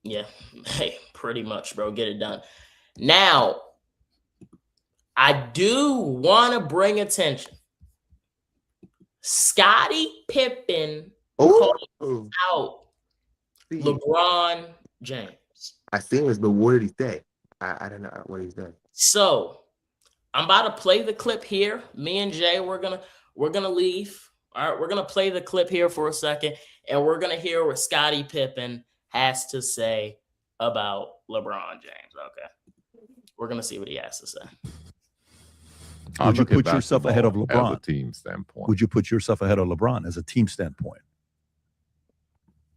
Yeah, hey, pretty much, bro. Get it done. Now, I do want to bring attention. Scottie Pippen called out LeBron James. I seen this, but what did he say? I don't know what he said. So, I'm about to play the clip here. Me and Jay, we're gonna leave. All right, we're gonna play the clip here for a second, and we're gonna hear what Scottie Pippen has to say about LeBron James. Okay. We're going to see what he has to say. Would you put yourself ahead of LeBron? As a team standpoint. Would you put yourself ahead of LeBron as a team standpoint?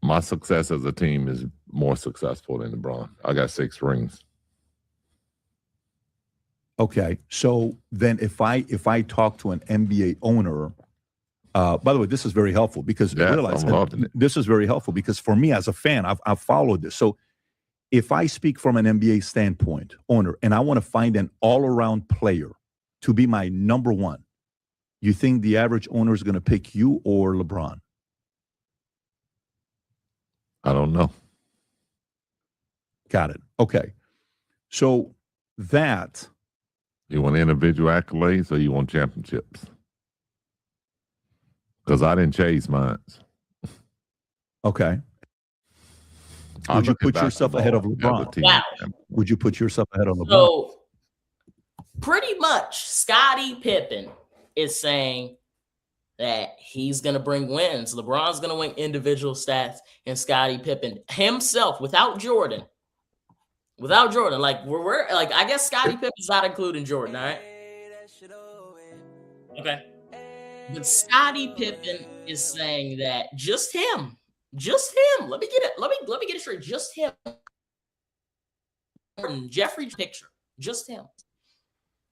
My success as a team is more successful than LeBron. I got 6 rings. Okay. So then if I talk to an NBA owner, by the way, this is very helpful because I realize this is very helpful because for me as a fan, I've followed this. So if I speak from an NBA standpoint, owner, and I want to find an all-around player to be my number one, you think the average owner is going to pick you or LeBron? I don't know. Got it. Okay. So that. You want individual accolades or you want championships? Because I didn't chase mine. Okay. Would you put yourself ahead of LeBron? Wow. Would you put yourself ahead of LeBron? So, pretty much, Scottie Pippen is saying that he's going to bring wins. LeBron's going to win individual stats, and Scottie Pippen himself, without Jordan, like we're like, I guess Scottie Pippen's not including Jordan, all right? Okay. But Scottie Pippen is saying that just him. Let me get it straight. Just him. Jeffrey's picture. Just him.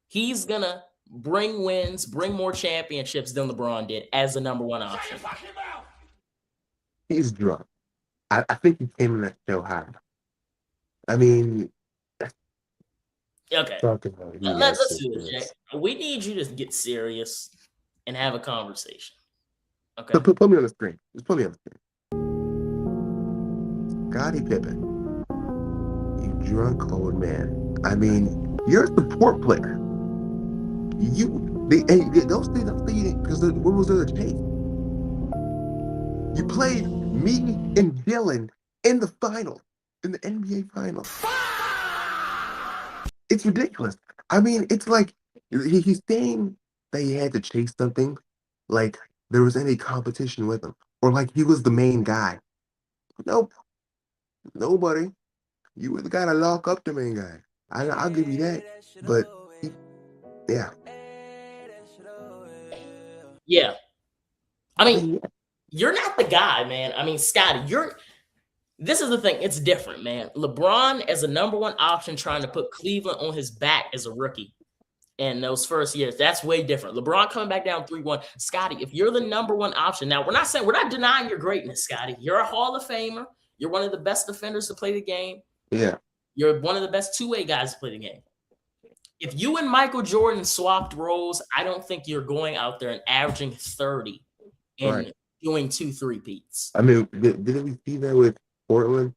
He's gonna bring wins, bring more championships than LeBron did as the number one option. He's drunk. I think he came in that show high. I mean, okay. Let's do this, Jay. We need you to get serious and have a conversation. Okay. Put me on the screen. Just put me on the screen. Scottie Pippen, you drunk old man. I mean, you're a support player. Don't say that because what was there to chase? You played me and Dylan in the final, in the NBA final. It's ridiculous. I mean, it's like he's saying that he had to chase something, like there was any competition with him, or like he was the main guy. Nope. Nobody. You were the guy to lock up the main guy. I'll give you that. But yeah. Yeah. I mean, you're not the guy, man. I mean, Scottie, this is the thing. It's different, man. LeBron as a number one option trying to put Cleveland on his back as a rookie in those first years. That's way different. LeBron coming back down 3-1. Scottie, if you're the number one option, now we're not denying your greatness, Scottie. You're a Hall of Famer. You're one of the best defenders to play the game. Yeah. You're one of the best two-way guys to play the game. If you and Michael Jordan swapped roles, I don't think you're going out there and averaging 30 and doing 2 3-peats. I mean, didn't we see that with Portland?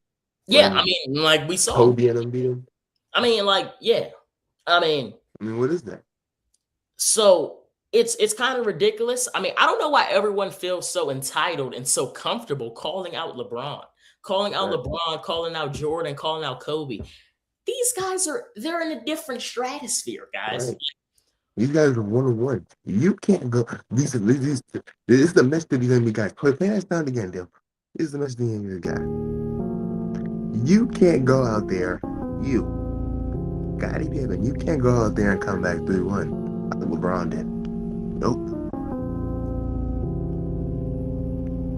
Yeah, I mean, like we saw Kobe and them beat him. I mean, like, yeah. I mean, what is that? So it's kind of ridiculous. I mean, I don't know why everyone feels so entitled and so comfortable calling out LeBron, calling out Jordan, calling out Kobe. These guys they're in a different stratosphere, guys. Right. These guys are 1-on-1. You can't go. This is the message to these NBA guys. Play that sound again, Dale. This is the message to these NBA guys. You can't go out there. Scottie Pippen, you can't go out there and come back 3-1 like LeBron did. Nope.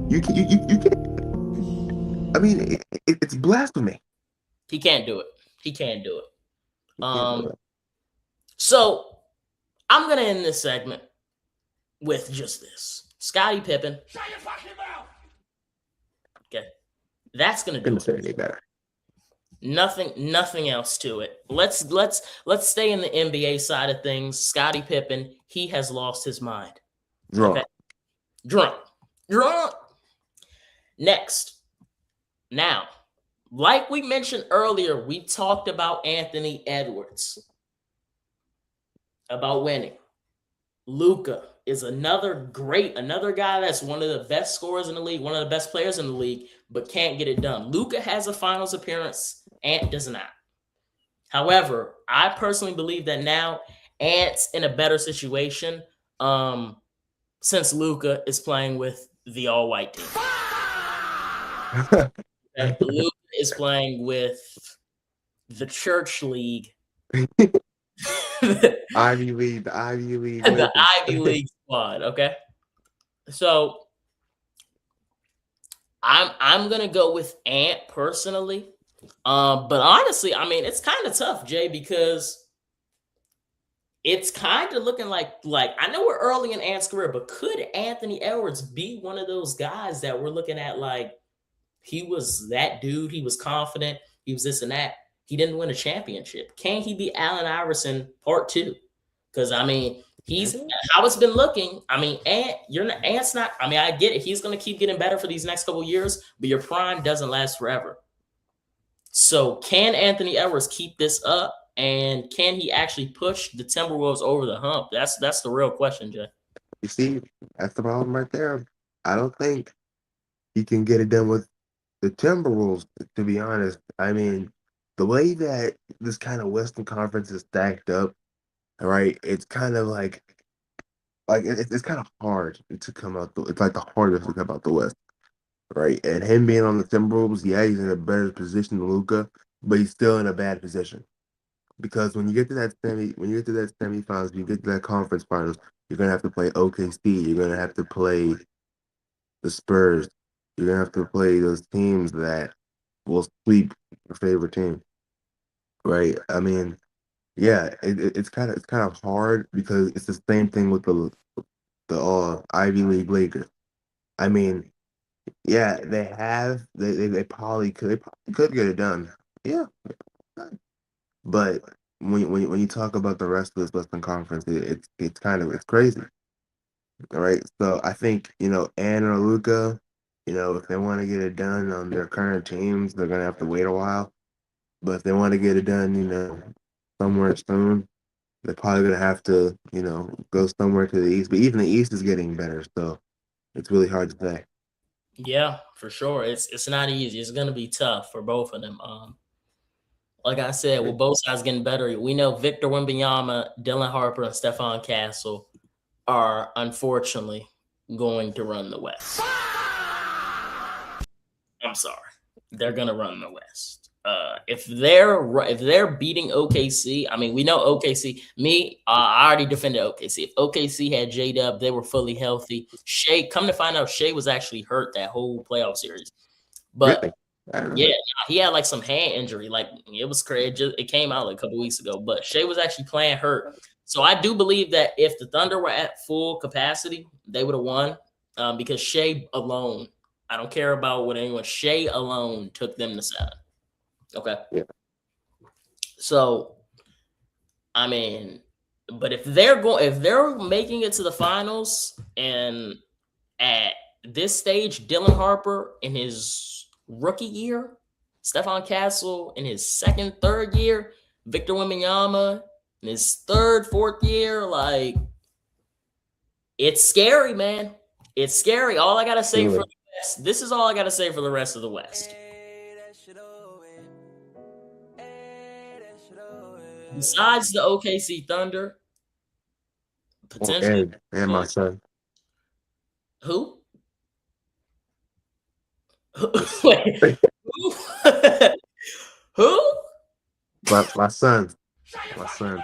You can't. I mean, it's blasphemy. He can't do it. He can't do it. You can't do it. So I'm gonna end this segment with just this. Scottie Pippen. Shut your fucking mouth! Okay. That's gonna do Couldn't say it. any better. Nothing else to it. Let's stay in the NBA side of things. Scottie Pippen, he has lost his mind. Drunk. Okay. Drunk. Next. Now, like we mentioned earlier, we talked about Anthony Edwards, about winning. Luka is another guy that's one of the best scorers in the league, one of the best players in the league, but can't get it done. Luka has a finals appearance. Ant does not. However, I personally believe that now Ant's in a better situation since Luka is playing with the all-white team. Luka is playing with the church league. Ivy League, the Ivy League. The Ivy League squad, okay? So I'm gonna go with Ant personally. But honestly, I mean, it's kind of tough, Jay, because it's kind of looking like I know we're early in Ant's career, but could Anthony Edwards be one of those guys that we're looking at like he was that dude, he was confident, he was this and that. He didn't win a championship. Can he be Allen Iverson part 2? Because I mean, he's how it's been looking. I mean, Ant's not. I mean, I get it. He's going to keep getting better for these next couple of years, but your prime doesn't last forever. So, can Anthony Edwards keep this up, and can he actually push the Timberwolves over the hump? That's the real question, Jay. You see, that's the problem right there. I don't think he can get it done with the Timberwolves, to be honest. I mean, the way that this kind of Western Conference is stacked up, all right, it's kind of like it's kind of hard to come out. It's like the hardest to come out the West, right? And him being on the Timberwolves, yeah, he's in a better position than Luka, but he's still in a bad position because when you get to that semifinals, when you get to that conference finals, you're gonna have to play OKC. You're gonna have to play the Spurs. You're gonna have to play those teams that will sweep your favorite team, right? I mean, yeah, it's kind of hard because it's the same thing with the Ivy League Lakers. I mean, yeah, they probably could get it done, yeah, but when you talk about the rest of this Western Conference, it's crazy, all right. So I think Ann or Luka, if they want to get it done on their current teams, they're gonna have to wait a while. But if they want to get it done, somewhere soon, they're probably gonna have to, go somewhere to the East. But even the East is getting better, so it's really hard to say. Yeah, for sure. It's not easy. It's gonna be tough for both of them. Like I said, with both sides getting better, we know Victor Wembanyama, Dylan Harper, and Stephon Castle are unfortunately going to run the West. I'm sorry, they're gonna run the West. If they're beating OKC, I mean, we know OKC. I already defended OKC. If OKC had J-Dub, they were fully healthy. Shea, come to find out, Shea was actually hurt that whole playoff series. But Really? yeah, he had like some hand injury. Like it was crazy. It came out like a couple weeks ago. But Shea was actually playing hurt. So I do believe that if the Thunder were at full capacity, they would have won because Shea alone. I don't care about what anyone. Shea alone took them to 7. Okay. Yeah. So, I mean, but if they're making it to the finals, and at this stage, Dylan Harper in his rookie year, Stephon Castle in his second, third year, Victor Wembanyama in his third, fourth year, like it's scary, man. It's scary. All I gotta say for the West. This is all I gotta say for the rest of the West. Besides the OKC Thunder, potentially and my son. Who? Wait, who? Who? My son. My son.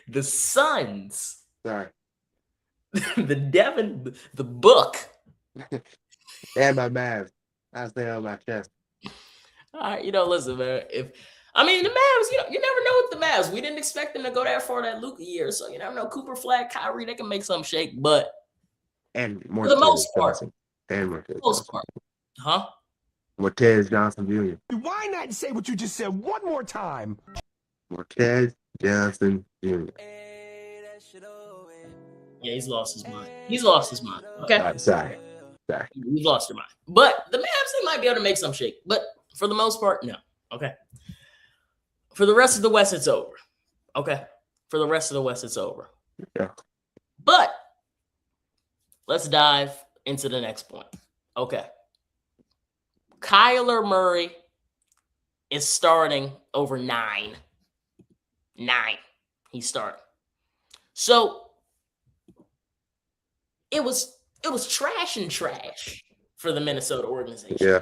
The Suns. Sorry. the book. And my Mavs. I stay on my chest. All right, listen, man. The Mavs, you never know with the Mavs. We didn't expect them to go that far that Luka year, so you never know. Cooper Flag, Kyrie, they can make something shake, but and more for the most part, huh? Mortez Johnson Jr. Why not say what you just said one more time? Mortez Johnson Jr. Yeah, he's lost his mind. Okay. Sorry. We've lost your mind. But the Mavs, they might be able to make some shake. But for the most part, no. Okay. For the rest of the West, it's over. Okay. For the rest of the West, it's over. Yeah. But let's dive into the next point. Okay. Kyler Murray is starting over 9. He's starting. So it was trash for the Minnesota organization. Yeah.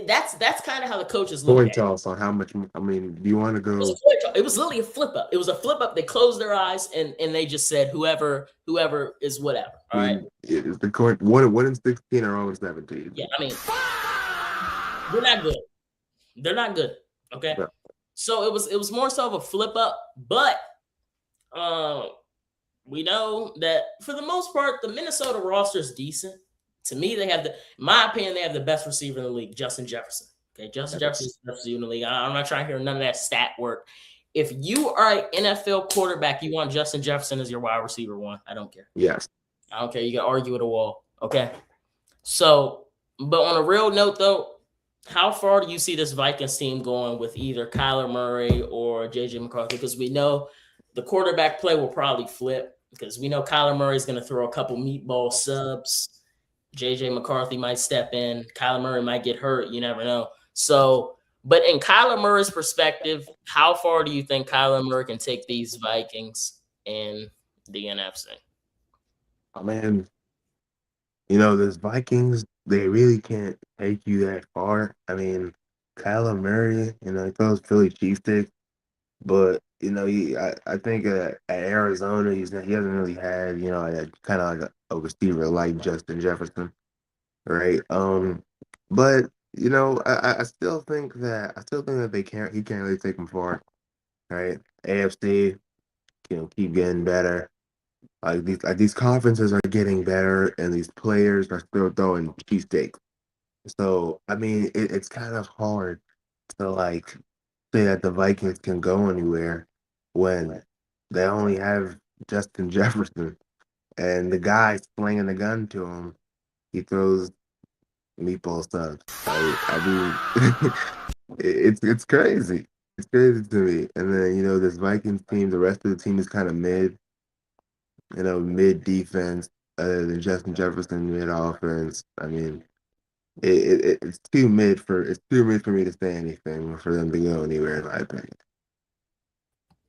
That's kind of how the coaches look at it. Coin toss on how much. Do you want to go? It was literally a flip up. It was a flip up. They closed their eyes and they just said whoever is whatever. All right. It's the coin. 1-16 or 0-17. Yeah, they're not good. They're not good. Okay. Yeah. So it was more so of a flip up, but we know that for the most part, the Minnesota roster is decent. To me, in my opinion, they have the best receiver in the league, Justin Jefferson. Okay, Justin Jefferson is the best receiver in the league. I'm not trying to hear none of that stat work. If you are an NFL quarterback, you want Justin Jefferson as your wide receiver 1. I don't care. Yes. I don't care. You can argue with a wall. Okay. So, but on a real note, though, how far do you see this Vikings team going with either Kyler Murray or J.J. McCarthy? Because we know the quarterback play will probably flip because we know Kyler Murray is going to throw a couple meatball subs. J.J. McCarthy might step in. Kyler Murray might get hurt. You never know. So, but in Kyler Murray's perspective, how far do you think Kyler Murray can take these Vikings in the NFC? Those Vikings, they really can't take you that far. Kyler Murray, he throws Philly cheesesteak, but I think at Arizona, he hasn't really had kind of like a receiver like Justin Jefferson, right? But I still think that he can't really take them far, right? AFC, keep getting better. These conferences are getting better, and these players are still throwing cheesesteaks. So it's kind of hard to say that the Vikings can go anywhere when they only have Justin Jefferson, and the guy slinging the gun to him, he throws meatball subs. It's crazy. It's crazy to me. And then this Vikings team, the rest of the team is kind of mid. Mid defense, other than Justin Jefferson, mid offense. It's too mid for me to say anything for them to go anywhere, in my opinion.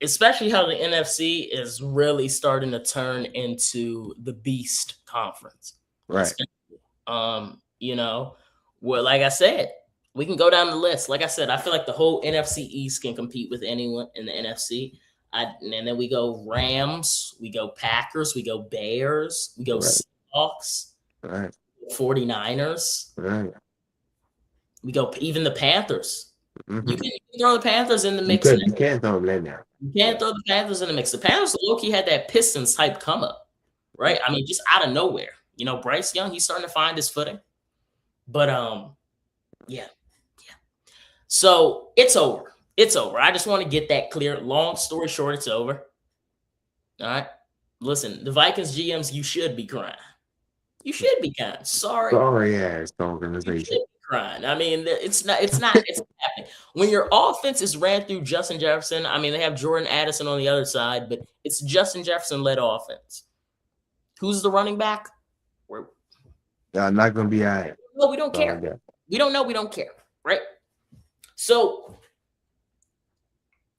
Especially how the NFC is really starting to turn into the beast conference. Right. Well, like I said, we can go down the list. Like I said, I feel like the whole NFC East can compete with anyone in the NFC. And then we go Rams, we go Packers, we go Bears, we go Seahawks, 49ers. Right. We go even the Panthers. Mm-hmm. You can throw the Panthers in the mix. You can't throw them in there. You can't throw the Panthers in the mix. The Panthers low-key had that Pistons type come up, right? Just out of nowhere. Bryce Young, he's starting to find his footing. But yeah. So it's over. It's over. I just want to get that clear. Long story short, it's over. All right. Listen, the Vikings GMs, you should be crying. You should be crying. Sorry ass organization. Crying. It's not happening. When your offense is ran through Justin Jefferson, they have Jordan Addison on the other side, but it's Justin Jefferson led offense. Who's the running back? Not going to be all right. No, we don't care. We don't know. We don't care. Right? So,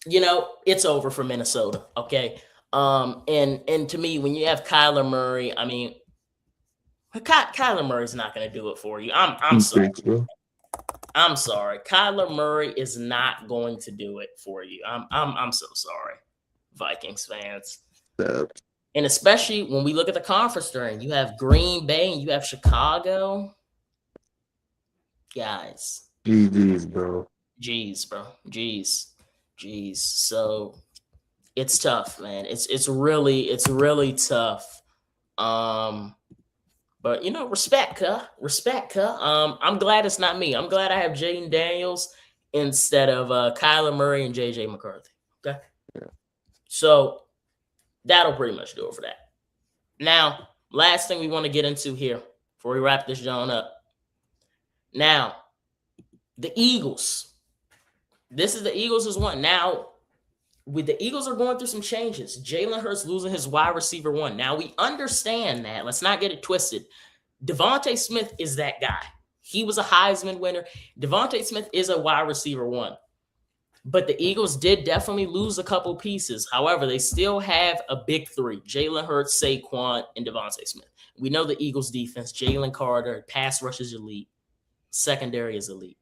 it's over for Minnesota. Okay. And to me, when you have Kyler Murray, Kyler Murray's not going to do it for you. I'm sorry. I'm sorry. Kyler Murray is not going to do it for you. I'm so sorry. Vikings fans. So, And especially when we look at the conference during, you have Green Bay and you have Chicago. Guys. GG's, bro. Jeez, bro. Jeez. So it's tough, man. It's really tough. But you know, respect, huh? I'm glad it's not me. I'm glad I have Jayden Daniels instead of Kyler Murray and JJ McCarthy. Okay. Yeah. So that'll pretty much do it for that. Now, last thing we want to get into here before we wrap this John up. Now, the Eagles. This is the Eagles as one. Now, with the Eagles are going through some changes. Jalen Hurts losing his wide receiver one. Now, we understand that. Let's not get it twisted. Devontae Smith is that guy. He was a Heisman winner. Devontae Smith is a wide receiver one. But the Eagles did definitely lose a couple pieces. However, they still have a big three: Jalen Hurts, Saquon, and Devontae Smith. We know the Eagles defense, Jalen Carter, pass rush is elite. Secondary is elite.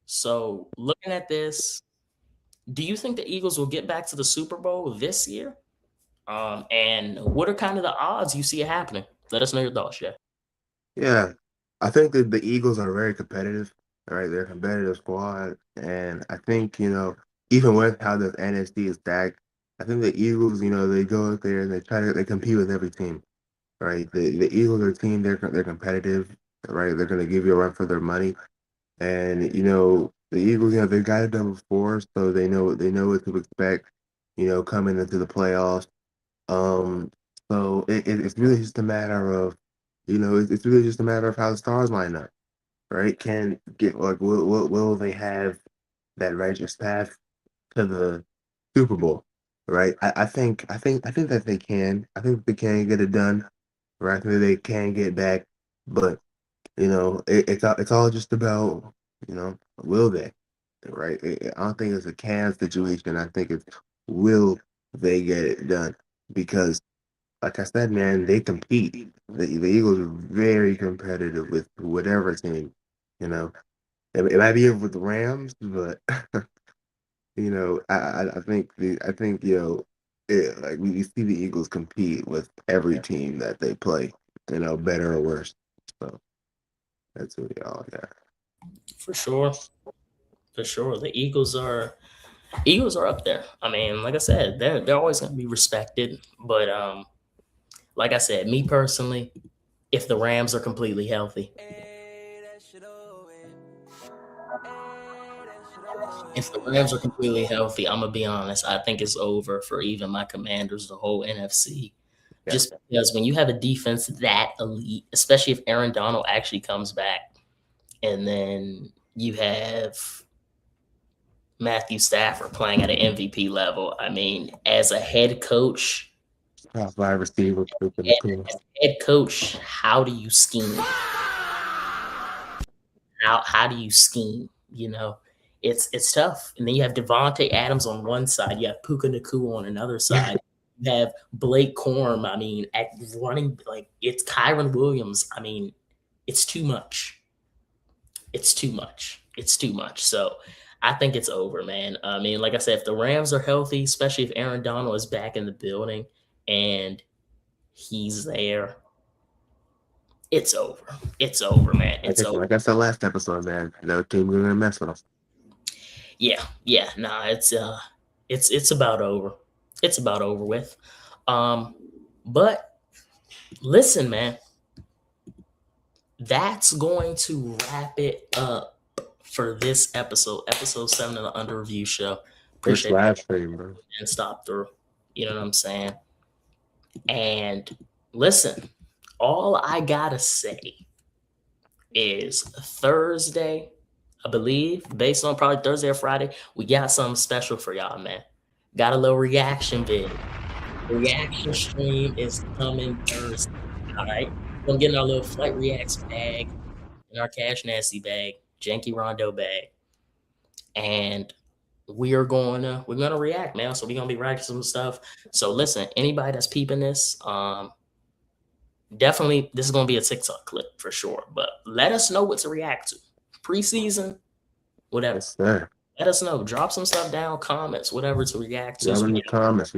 So looking at this, do you think the Eagles will get back to the Super Bowl this year? And what are kind of the odds you see it happening? Let us know your thoughts, Jay. Yeah, I think that the Eagles are very competitive. All right, they're a competitive squad, and I think even with how the NFC is stacked, I think the Eagles, they go out there and they compete with every team. Right, the Eagles are a team. They're competitive. Right, they're going to give you a run for their money, and the Eagles, they've got it done before, so they know what to expect. Coming into the playoffs. So it's really just a matter of, it's really just a matter of how the stars line up, right? Will they have that righteous path to the Super Bowl, right? I think that they can. I think they can get it done, right? I think they can get back, but it's all just about will they, right? I don't think it's a can situation. I think it's will they get it done, because like I said, man, they compete. The Eagles are very competitive with whatever team. It might be with the Rams, but I think like we see the Eagles compete with every team that they play, better or worse. So that's what we all got. For sure. The Eagles are up there. I mean, like I said, they're always going to be respected. But like I said, me personally, if the Rams are completely healthy, I'm gonna be honest. I think it's over for even my Commanders, the whole NFC. Yeah. Just because when you have a defense that elite, especially if Aaron Donald actually comes back, and then you have Matthew Stafford playing at an MVP level. I mean, as a head coach, top wide receiver, head coach, how do you scheme? How do you scheme? It's tough. And then you have Devontae Adams on one side, you have Puka Nacua on another side. You have Blake Corum. I mean, at running, like, it's Kyron Williams. I mean, it's too much. So I think it's over, man. I mean, like I said, if the Rams are healthy, especially if Aaron Donald is back in the building and he's there, it's over. It's over, man. It's over. Like I said last episode, man. No team gonna mess with us. Yeah. Nah, it's about over. It's about over with. But listen, man. That's going to wrap it up for this episode 7 of the Under Review Show. Appreciate live stream, bro. And stop through. You know what I'm saying? And listen, all I gotta say is Thursday, I believe, based on probably Thursday or Friday, we got something special for y'all, man. Got a little reaction vid. The reaction stream is coming Thursday. All right. We're getting our little Flight Reacts bag and our Cash Nasty bag, Janky Rondo bag. And we're gonna react, man. So we're gonna be reacting to some stuff. So listen, anybody that's peeping this, definitely this is gonna be a TikTok clip for sure. But let us know what to react to. Preseason, whatever. Yes, sir. Let us know. Drop some stuff down, comments, whatever to react to. Yeah, in the comments,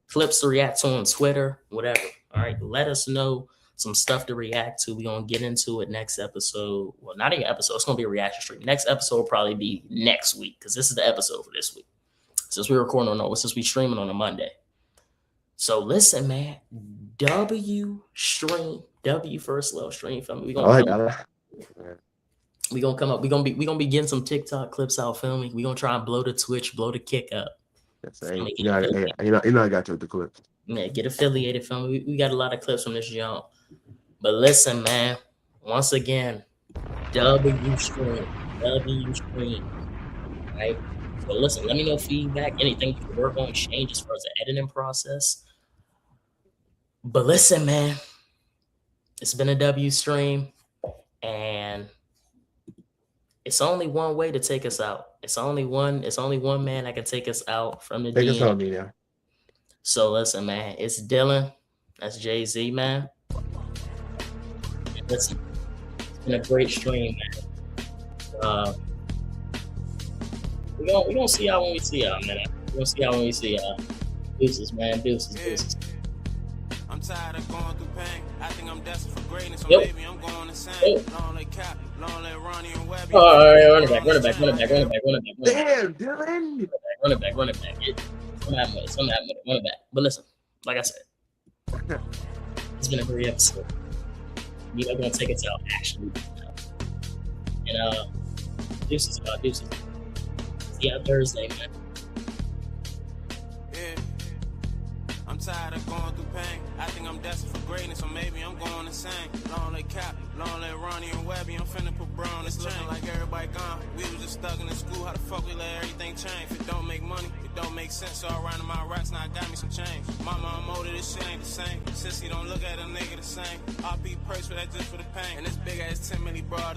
clips to react to on Twitter, whatever. All right, let us know some stuff to react to. We're going to get into it next episode. Well, not even episode. It's going to be a reaction stream. Next episode will probably be next week because this is the episode for this week. Since we're recording since we're streaming on a Monday. So listen, man. W first little stream film. We're going to come up. We're going to be getting some TikTok clips out filming. We're going to try and blow the Twitch, blow the kick up. You know, I got you with the clips. Yeah, get affiliated from. We got a lot of clips from this jump. But listen, man. Once again, W stream. Right? So listen, let me know feedback, anything you can work on, change as far as the editing process. But listen, man. It's been a W stream, and it's only one way to take us out. It's only one man that can take us out from the Take DM. us home, yeah. So listen, man, it's Dylan. That's Jay-Z, man. Listen, it's been a great stream, man. We're gonna see y'all when we see y'all, man. We're gonna see y'all when we see y'all. Deuces, man. Deuces. I'm tired of going through pain. I think I'm destined for greatness, so Yep. maybe I'm going the same. Long let Cap, long let Ronnie and Webby. All right, run it back. Damn, Dylan. Run it back. Some happened with it. Run it back. But listen, like I said, it's been a great episode. You are gonna take us out, actually. And deuces. See you Thursday, man. Yeah. I'm tired of going through pain. I think I'm destined for greatness, so maybe I'm going the same. Long let Cap, long let Ronnie and Webby. I'm finna put bro on this looking like everybody gone. We was just stuck in the school. How the fuck we let everything change? If it don't make money, it don't make sense. So I ran to my racks, now I got me some change. Mama, I'm older, this shit ain't the same. Sissy don't look at a nigga the same. RP perks for that just for the pain. And this big ass 10 milli broad